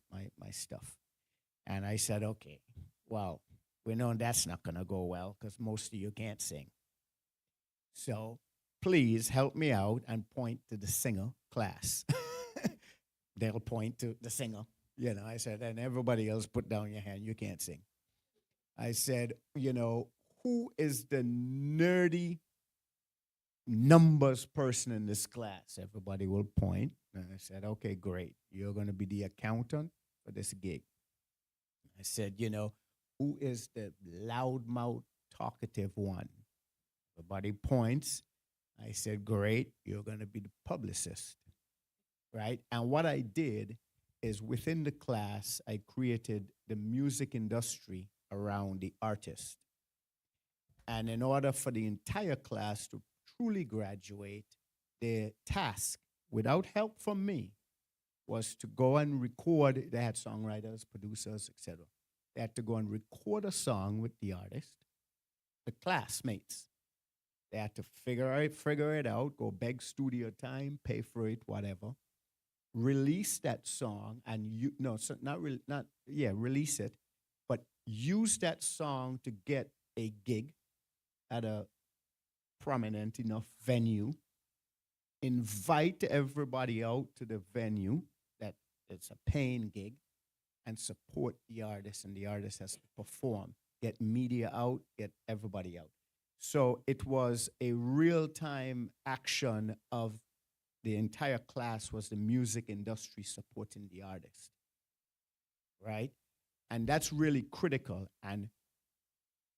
stuff. And I said, okay, well, we know that's not going to go well because most of you can't sing. So please help me out and point to the singer class. They'll point to the singer. You know, I said, and everybody else put down your hand, you can't sing. I said, you know, who is the nerdy numbers person in this class? Everybody will point. And I said, okay, great. You're going to be the accountant for this gig. I said, you know, who is the loudmouth, talkative one? Everybody points. I said, great. You're going to be the publicist, right? And what I did is within the class, I created the music industry around the artist. And in order for the entire class to truly graduate, their task, without help from me, was to go and record. They had songwriters, producers, etc. They had to go and record a song with the artist, the classmates. They had to figure it out, go beg studio time, pay for it, whatever. Release that song and release it, but use that song to get a gig at a prominent enough venue, invite everybody out to the venue that it's a paying gig, and support the artist, and the artist has to perform, get media out, get everybody out. So it was a real-time action of the entire class was the music industry supporting the artist, right? And that's really critical. And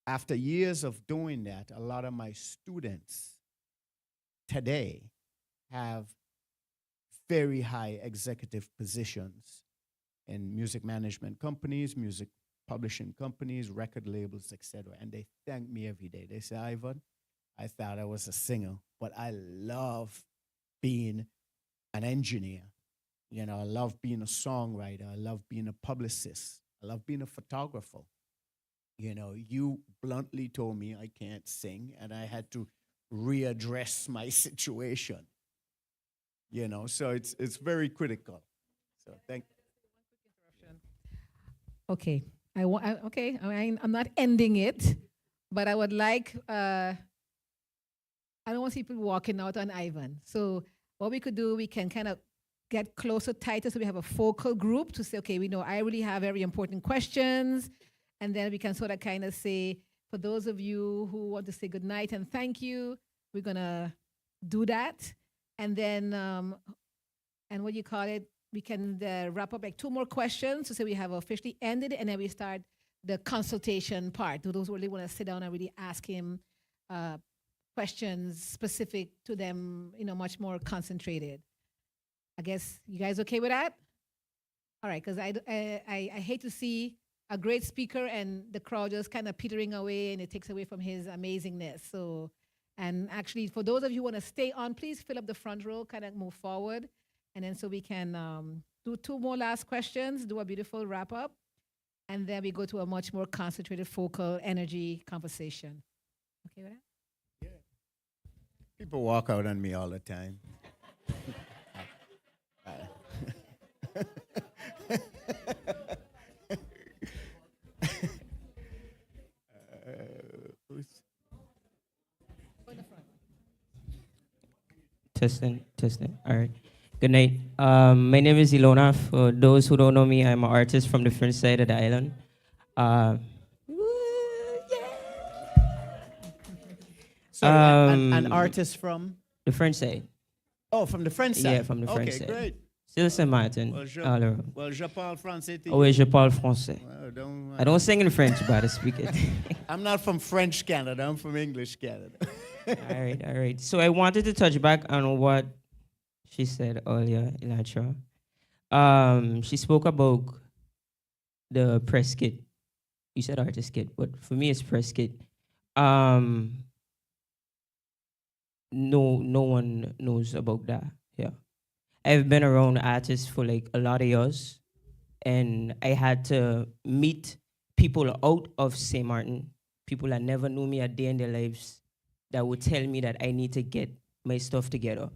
after years of doing that, a lot of my students today have very high executive positions in music management companies, music publishing companies, record labels, etc. And they thank me every day. They say, Ivan, I thought I was a singer, but I love being an engineer. You know, I love being a songwriter. I love being a publicist. I love being a photographer. You know, you bluntly told me I can't sing, and I had to readdress my situation. You know, so it's very critical. So thank you. Okay. I'm not ending it, but I would like, I don't want people walking out on Ivan. So what we could do, we can kind of get closer, tighter, so we have a focal group to say, okay, we know I really have very important questions, and then we can sort of kind of say, for those of you who want to say good night and thank you, we're going to do that. And then, and what you call it, we can wrap up like 2 more questions to say we have officially ended, and then we start the consultation part. Do those really want to sit down and really ask him questions specific to them, you know, much more concentrated? I guess you guys okay with that? All right, because I hate to see a great speaker and the crowd just kind of petering away, and it takes away from his amazingness. So, and actually, for those of you who want to stay on, please fill up the front row, kind of move forward. And then so we can do 2 more last questions, do a beautiful wrap up, and then we go to a much more concentrated, focal energy conversation. Okay with that? Yeah. People walk out on me all the time. Testing. All right. Good night. My name is Ilona. For those who don't know me, I'm an artist from the French side of the island. Sorry, an artist from? The French side. Oh, from the French side? Yeah, from the French side. side. Okay, great. Still Saint Martin. Alors. Well, je parle français. Oh, oui, je parle français. Well, I don't sing in French, but I speak it. I'm not from French Canada. I'm from English Canada. All right. So I wanted to touch back on what she said earlier, Elytra. She spoke about the press kit. You said artist kit, but for me it's press kit. No one knows about that. Yeah. I've been around artists for like a lot of years, and I had to meet people out of St. Martin, people that never knew me a day in their lives, that would tell me that I need to get my stuff together.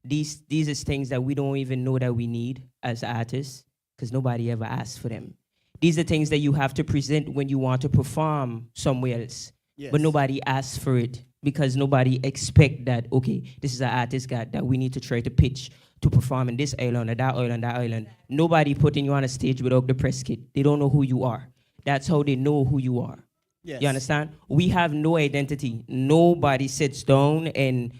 These is things that we don't even know that we need as artists, because nobody ever asked for them. These are things that you have to present when you want to perform somewhere else, but nobody asks for it, because nobody expect that, okay, this is an artist that we need to try to pitch to perform in this island or that island, that island. Nobody putting you on a stage without the press kit. They don't know who you are. That's how they know who you are. Yes. You understand? We have no identity. Nobody sits down and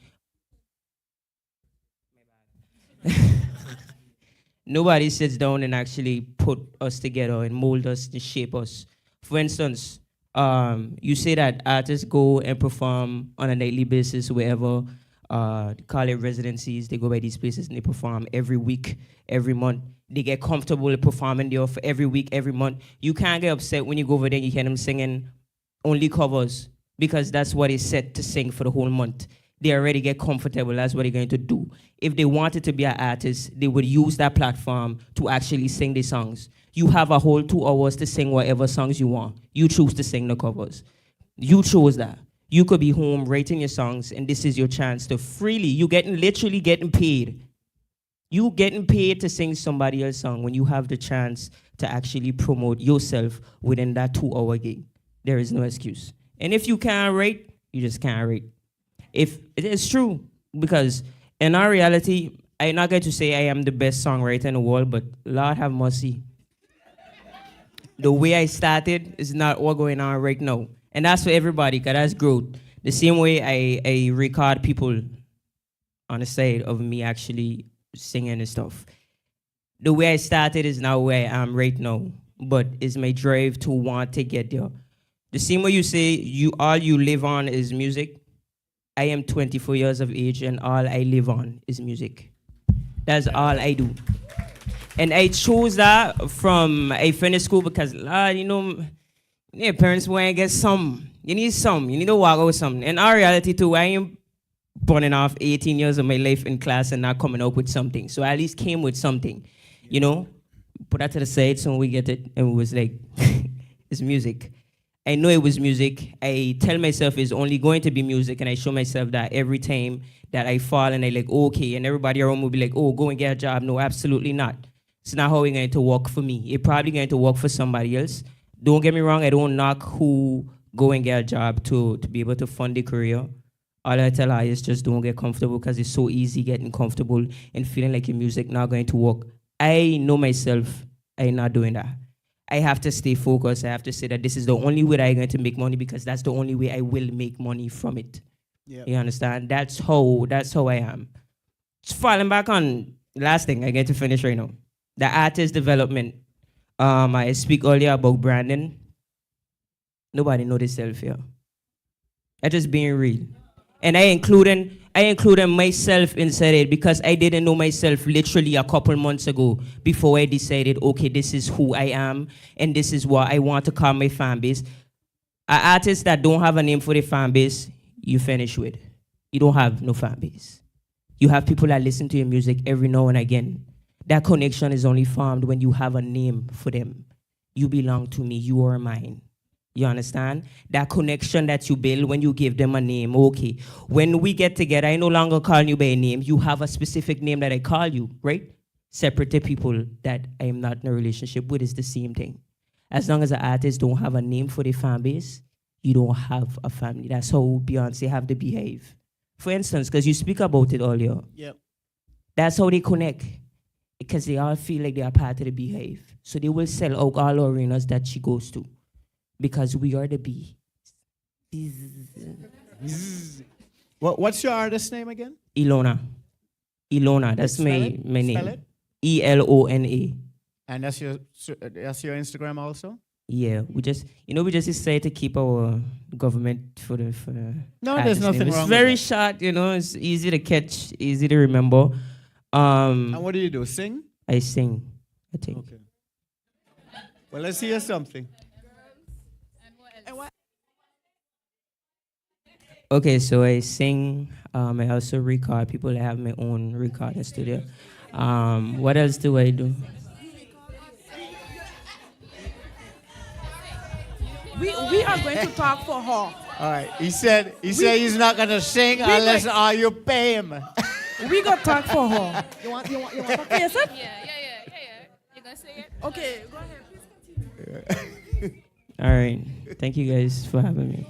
nobody sits down and actually put us together and mold us and shape us. For instance, you say that artists go and perform on a nightly basis wherever. They call it residencies. They go by these places and they perform every week, every month. They get comfortable performing there for every week, every month. You can't get upset when you go over there and you hear them singing only covers, because that's what they set to sing for the whole month. They already get comfortable. That's what they're going to do. If they wanted to be an artist, they would use that platform to actually sing the songs. You have a whole 2 hours to sing whatever songs you want. You choose to sing the covers. You chose that. You could be home writing your songs, and this is your chance to freely, literally getting paid. You getting paid to sing somebody else's song when you have the chance to actually promote yourself within that 2-hour gig. There is no excuse. And if you can't write, you just can't write. If it is true, because in our reality, I'm not going to say I am the best songwriter in the world, but Lord have mercy. The way I started is not what's going on right now. And that's for everybody, because that's growth. The same way I record people on the side of me actually singing and stuff. The way I started is not where I am right now, but it's my drive to want to get there. The same way you say all you live on is music. I am 24 years of age, and all I live on is music. That's all I do. And I chose that from I finished school because, parents want to get some. You need some. You need to walk out with something. In our reality too, I am burning off 18 years of my life in class and not coming up with something. So I at least came with something, Put that to the side so we get it, and it was like, it's music. I know it was music. I tell myself it's only going to be music, and I show myself that every time that I fall and I like, okay, and everybody around will be like, oh, go and get a job. No, absolutely not. It's not how it's going to work for me. It's probably going to work for somebody else. Don't get me wrong, I don't knock who go and get a job to be able to fund their career. All I tell her is just don't get comfortable, because it's so easy getting comfortable and feeling like your music not going to work. I know myself, I'm not doing that. I have to stay focused. I have to say that this is the only way that I'm going to make money, because that's the only way I will make money from it. Yep. You understand? That's how I am. Just falling back on last thing I get to finish right now. The artist development. I speak earlier about branding. Nobody know this self here. I just being real. And I included myself inside it, because I didn't know myself literally a couple months ago before I decided, okay, this is who I am and this is what I want to call my fan base. An artist that don't have a name for the fan base, you finish with. You don't have no fan base. You have people that listen to your music every now and again. That connection is only formed when you have a name for them. You belong to me, you are mine. You understand? That connection that you build when you give them a name. Okay, when we get together, I no longer call you by a name. You have a specific name that I call you, right? Separate the people that I am not in a relationship with is the same thing. As long as the artists don't have a name for their fan base, you don't have a family. That's how Beyonce have to behave. For instance, because you speak about it earlier. Yep. That's how they connect. Because they all feel like they are part of the behave. So they will sell out all arenas that she goes to. Because we are the bee. What's your artist name again? Ilona. That's my name. Spell it? ELONA. And that's your Instagram also? Yeah, we just decided to keep our government for the No, there's artist nothing name. wrong It's with very that. short, it's easy to catch, easy to remember. And what do you do? Sing? I sing, I think. Okay. Well, let's hear something. Okay, so I sing. I also record. People I have my own recording studio. What else do I do? We are going to talk for her. All right. He said he's not gonna sing unless you pay him. We gonna talk for her. You want to talk for yourself? Yeah. You gonna say it? Okay, go ahead. Please continue. All right. Thank you guys for having me.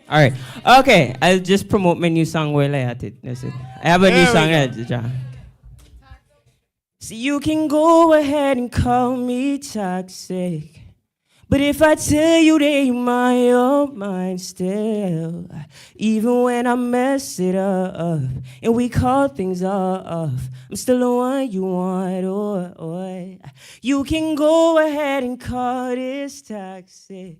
All right. Okay. I'll just promote my new song while I at it. That's it. I have a new song. So you can go ahead and call me toxic. But if I tell you that you're mine still, even when I mess it up and we call things off, I'm still the one you want. Oh. You can go ahead and call this toxic.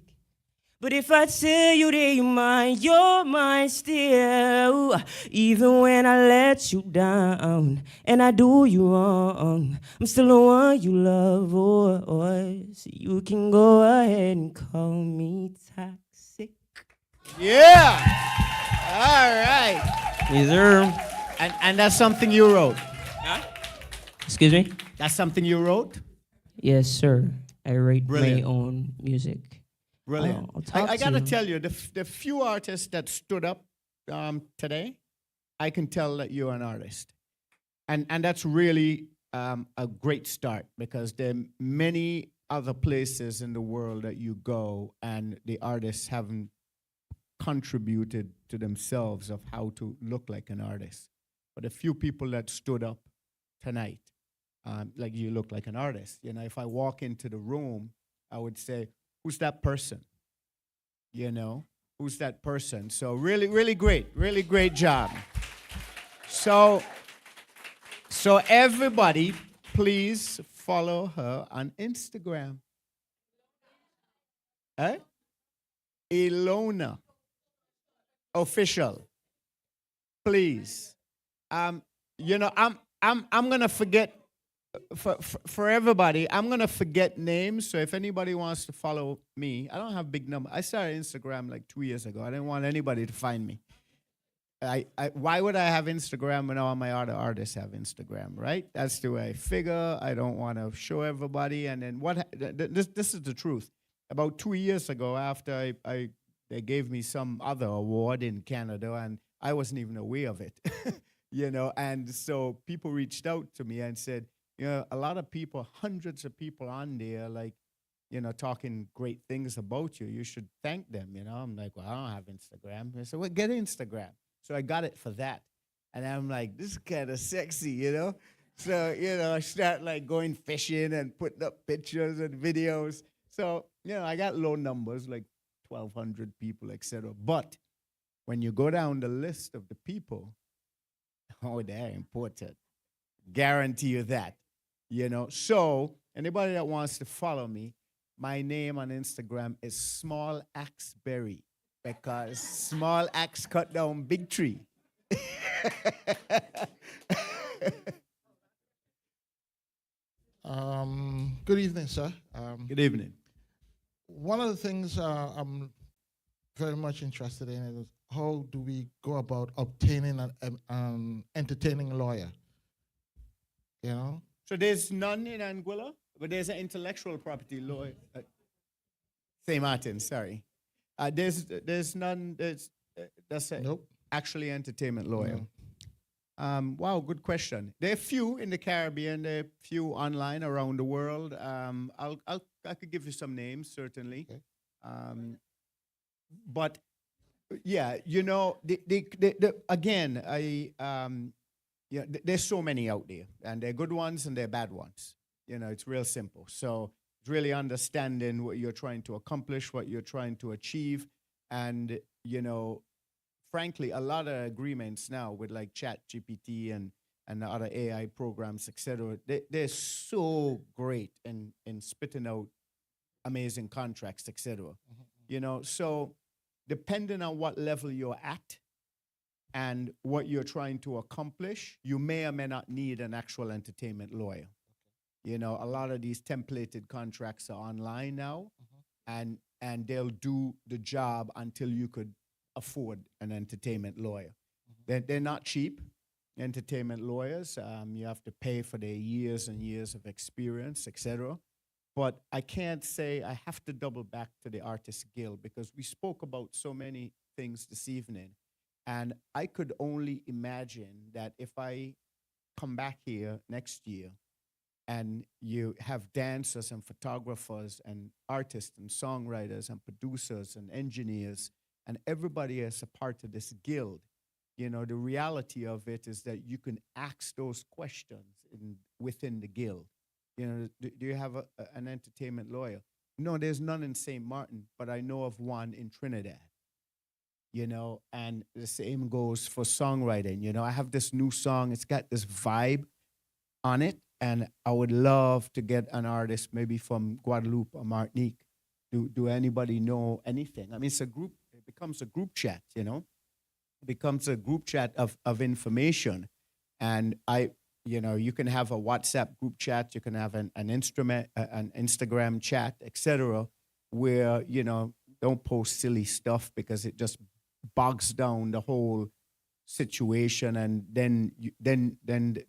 But if I tell you that you're mine still, even when I let you down and I do you wrong, I'm still the one you love, oh. So you can go ahead and call me toxic. Yeah. All right. Yes, sir. And that's something you wrote. Excuse me? That's something you wrote? Yes, sir. I write Brilliant. my own music. Brilliant. I'll talk I gotta to you. tell you, the few artists that stood up today, I can tell that you're an artist. And that's really a great start, because there are many other places in the world that you go and the artists haven't contributed to themselves of how to look like an artist. But a few people that stood up tonight, like you look like an artist. You know, if I walk into the room, I would say, who's that person? You know, who's that person? So really, really great job. So everybody, please follow her on Instagram. Ilona Official. Please. You know, I'm gonna forget. For everybody, I'm gonna forget names. So if anybody wants to follow me, I don't have big number. I started Instagram like 2 years ago. I didn't want anybody to find me. Why would I have Instagram when all my other artists have Instagram, right? That's the way I figure. I don't want to show everybody. And then this is the truth. About 2 years ago, after they gave me some other award in Canada, and I wasn't even aware of it, you know. And so people reached out to me and said, you know, a lot of people, hundreds of people on there, like, you know, talking great things about you. You should thank them, you know. I'm like, well, I don't have Instagram. They said, well, get Instagram. So I got it for that. And I'm like, this is kind of sexy, you know. So, you know, I start like going fishing and putting up pictures and videos. So, you know, I got low numbers, like 1,200 people, etc. But when you go down the list of the people, oh, they're important. Guarantee you that. You know, so anybody that wants to follow me, my name on Instagram is 𝒚𝒐𝒖𝒓, because small axe cut down big tree. Good evening, sir. Good evening. One of the things I'm very much interested in is how do we go about obtaining an entertaining lawyer? You know? So there's none in Anguilla, but there's an intellectual property law. St. Maarten, sorry. There's none. That's nope. Actually entertainment lawyer. Wow, good question. There are few in the Caribbean. There are few online around the world. I could give you some names, certainly. Okay. But yeah, you know, again, yeah, there's so many out there, and they're good ones and they're bad ones. You know, it's real simple. So it's really understanding what you're trying to accomplish, what you're trying to achieve, and you know, frankly, a lot of agreements now with like ChatGPT and and the other AI programs, etc. They're so great in spitting out amazing contracts, etc. You know, so depending on what level you're at and what you're trying to accomplish, you may or may not need an actual entertainment lawyer. You know, a lot of these templated contracts are online now, and they'll do the job until you could afford an entertainment lawyer. They're not cheap, entertainment lawyers. You have to pay for their years and years of experience, etc. But I can't say, I have to double back to the Artists Guild, because we spoke about so many things this evening. And I could only imagine that if I come back here next year and you have dancers and photographers and artists and songwriters and producers and engineers and everybody as a part of this guild, you know, the reality of it is that you can ask those questions within the guild. You know, do you have an entertainment lawyer? No, there's none in St. Martin, but I know of one in Trinidad. You know, and the same goes for songwriting. You know, I have this new song, it's got this vibe on it, and I would love to get an artist maybe from Guadeloupe or Martinique. Do anybody know anything? I mean, it's a group, it becomes a group chat, you know? It becomes a group chat of information. And you know, you can have a WhatsApp group chat, you can have an Instagram chat, etc., where, you know, don't post silly stuff because it just bogs down the whole situation, and then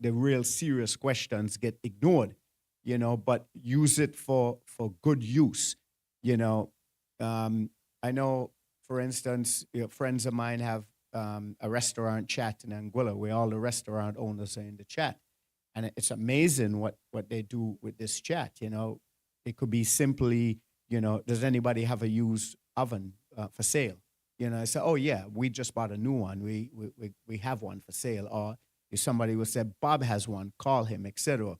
the real serious questions get ignored, you know, but use it for good use, you know. I know, for instance, you know, friends of mine have a restaurant chat in Anguilla where all the restaurant owners are in the chat. And it's amazing what they do with this chat, you know. It could be simply, you know, does anybody have a used oven for sale? You know, I say, oh yeah, we just bought a new one. We have one for sale. Or if somebody would say, Bob has one, call him, etc.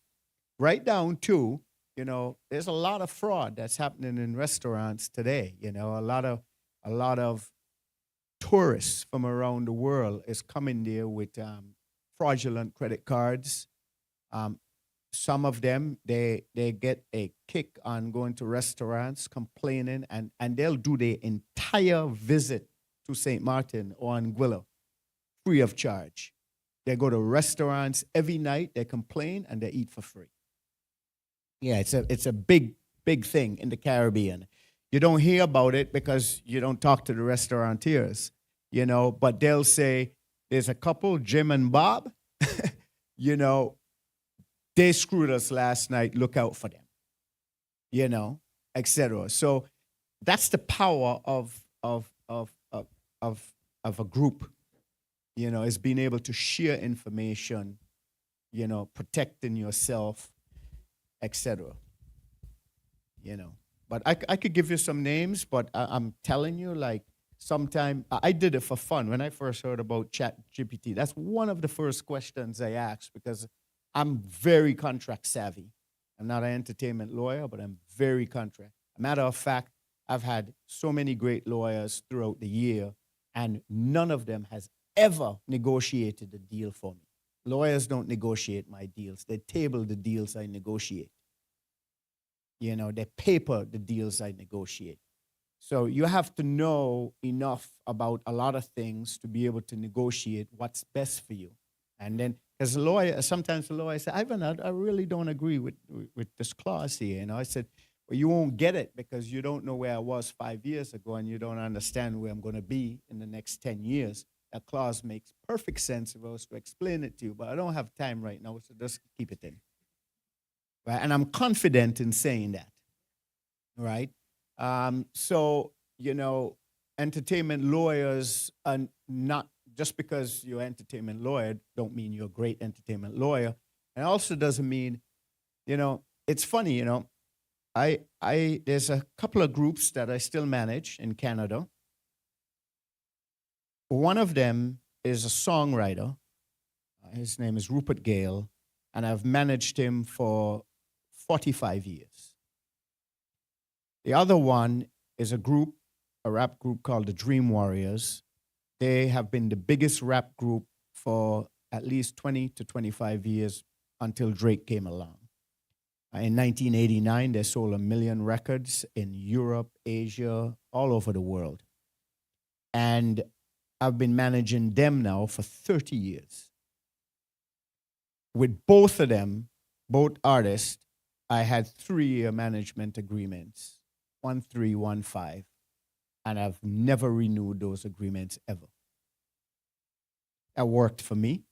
Right down to, you know, there's a lot of fraud that's happening in restaurants today. You know, a lot of tourists from around the world is coming there with fraudulent credit cards. Some of them, they get a kick on going to restaurants, complaining, and they'll do their entire visit to St. Martin or Anguilla free of charge. They go to restaurants every night, they complain, and they eat for free. Yeah, it's a big thing in the Caribbean. You don't hear about it because you don't talk to the restaurateurs, you know, but they'll say, there's a couple, Jim and Bob, you know, they screwed us last night, look out for them, you know, etc. So that's the power of a group, you know, is being able to share information, you know, protecting yourself, etc. You know, but I could give you some names, but I'm telling you, like, sometime I did it for fun when I first heard about ChatGPT. That's one of the first questions I asked, because I'm very contract savvy. I'm not an entertainment lawyer, but I'm very contract. A matter of fact, I've had so many great lawyers throughout the year, and none of them has ever negotiated a deal for me. Lawyers don't negotiate my deals. They table the deals I negotiate. You know, they paper the deals I negotiate. So you have to know enough about a lot of things to be able to negotiate what's best for you. And then, as a lawyer, sometimes the lawyer says, Ivan, I really don't agree with this clause here. You know, I said, well, you won't get it because you don't know where I was 5 years ago, and you don't understand where I'm going to be in the next 10 years. That clause makes perfect sense if I was to explain it to you, but I don't have time right now, so just keep it in. Right? And I'm confident in saying that, right? So, you know, entertainment lawyers are not, just because you're an entertainment lawyer don't mean you're a great entertainment lawyer. And also doesn't mean, you know, it's funny, you know, there's a couple of groups that I still manage in Canada. One of them is a songwriter. His name is Rupert Gale, and I've managed him for 45 years. The other one is a group, a rap group called the Dream Warriors. They have been the biggest rap group for at least 20 to 25 years until Drake came along. In 1989, they sold 1 million records in Europe, Asia, all over the world. And I've been managing them now for 30 years. With both of them, both artists, I had 3-year management agreements, 1, 3, 1, 5, and I've never renewed those agreements ever. That worked for me.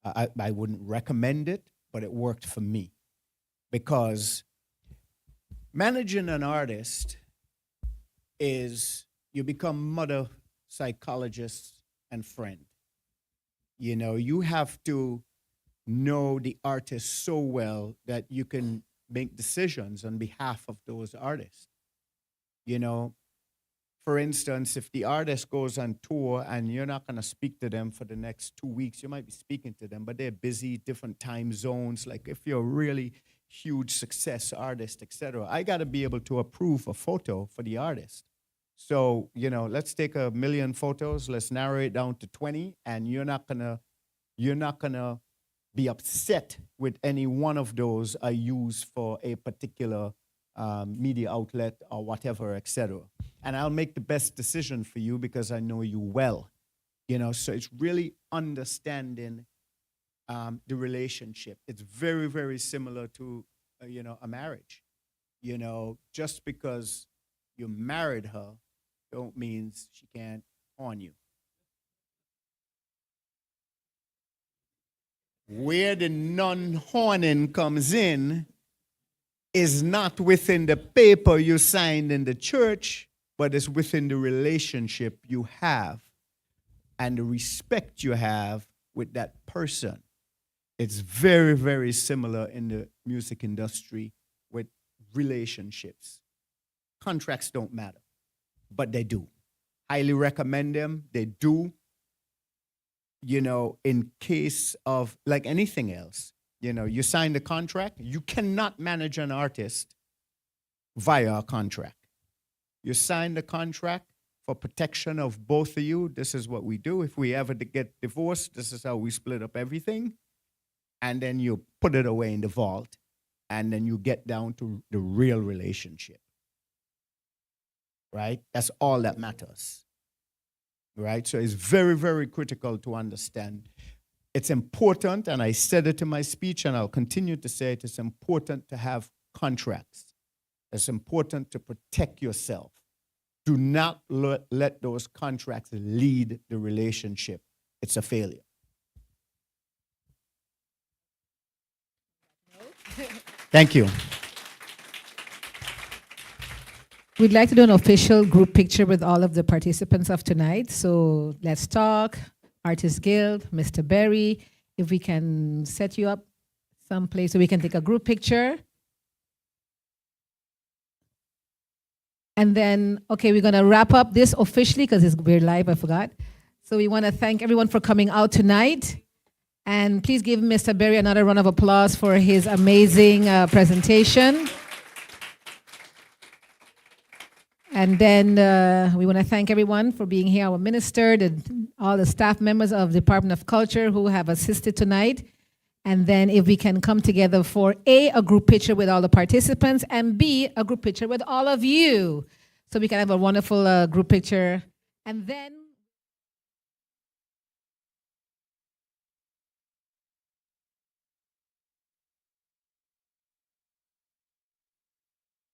I wouldn't recommend it, but it worked for me. Because managing an artist is you become mother, psychologist, and friend. You know, you have to know the artist so well that you can make decisions on behalf of those artists. You know, for instance, if the artist goes on tour and you're not going to speak to them for the next 2 weeks, you might be speaking to them, but they're busy, different time zones. Like if you're a really huge success artist, etc., I got to be able to approve a photo for the artist. So, you know, let's take 1 million photos, let's narrow it down to 20, and you're not gonna be upset with any one of those I use for a particular media outlet or whatever, etc. And I'll make the best decision for you because I know you well. You know, so it's really understanding the relationship. It's very, very similar to, you know, a marriage. You know, just because you married her, don't means she can't harm you. Where the non-horning comes in is not within the paper you signed in the church, but it's within the relationship you have and the respect you have with that person. It's very, very similar in the music industry with relationships. Contracts don't matter, but they do. Highly recommend them. They do. You know, in case of like anything else, you know, you sign the contract, you cannot manage an artist via a contract. You sign the contract for protection of both of you. This is what we do. If we ever get divorced, this is how we split up everything. And then you put it away in the vault, and then you get down to the real relationship. Right? That's all that matters. Right? So it's very, very critical to understand. It's important, and I said it in my speech, and I'll continue to say it, it's important to have contracts. It's important to protect yourself. Do not let those contracts lead the relationship. It's a failure. Thank you. We'd like to do an official group picture with all of the participants of tonight. So let's talk. Artists Guild, Mr. Berry, if we can set you up someplace so we can take a group picture. And then, okay, we're going to wrap up this officially because we're live, I forgot. So we want to thank everyone for coming out tonight. And please give Mr. Berry another round of applause for his amazing presentation. And then we want to thank everyone for being here, our minister, all the staff members of the Department of Culture who have assisted tonight. And then if we can come together for A, group picture with all the participants, and B, a group picture with all of you. So we can have a wonderful group picture. And then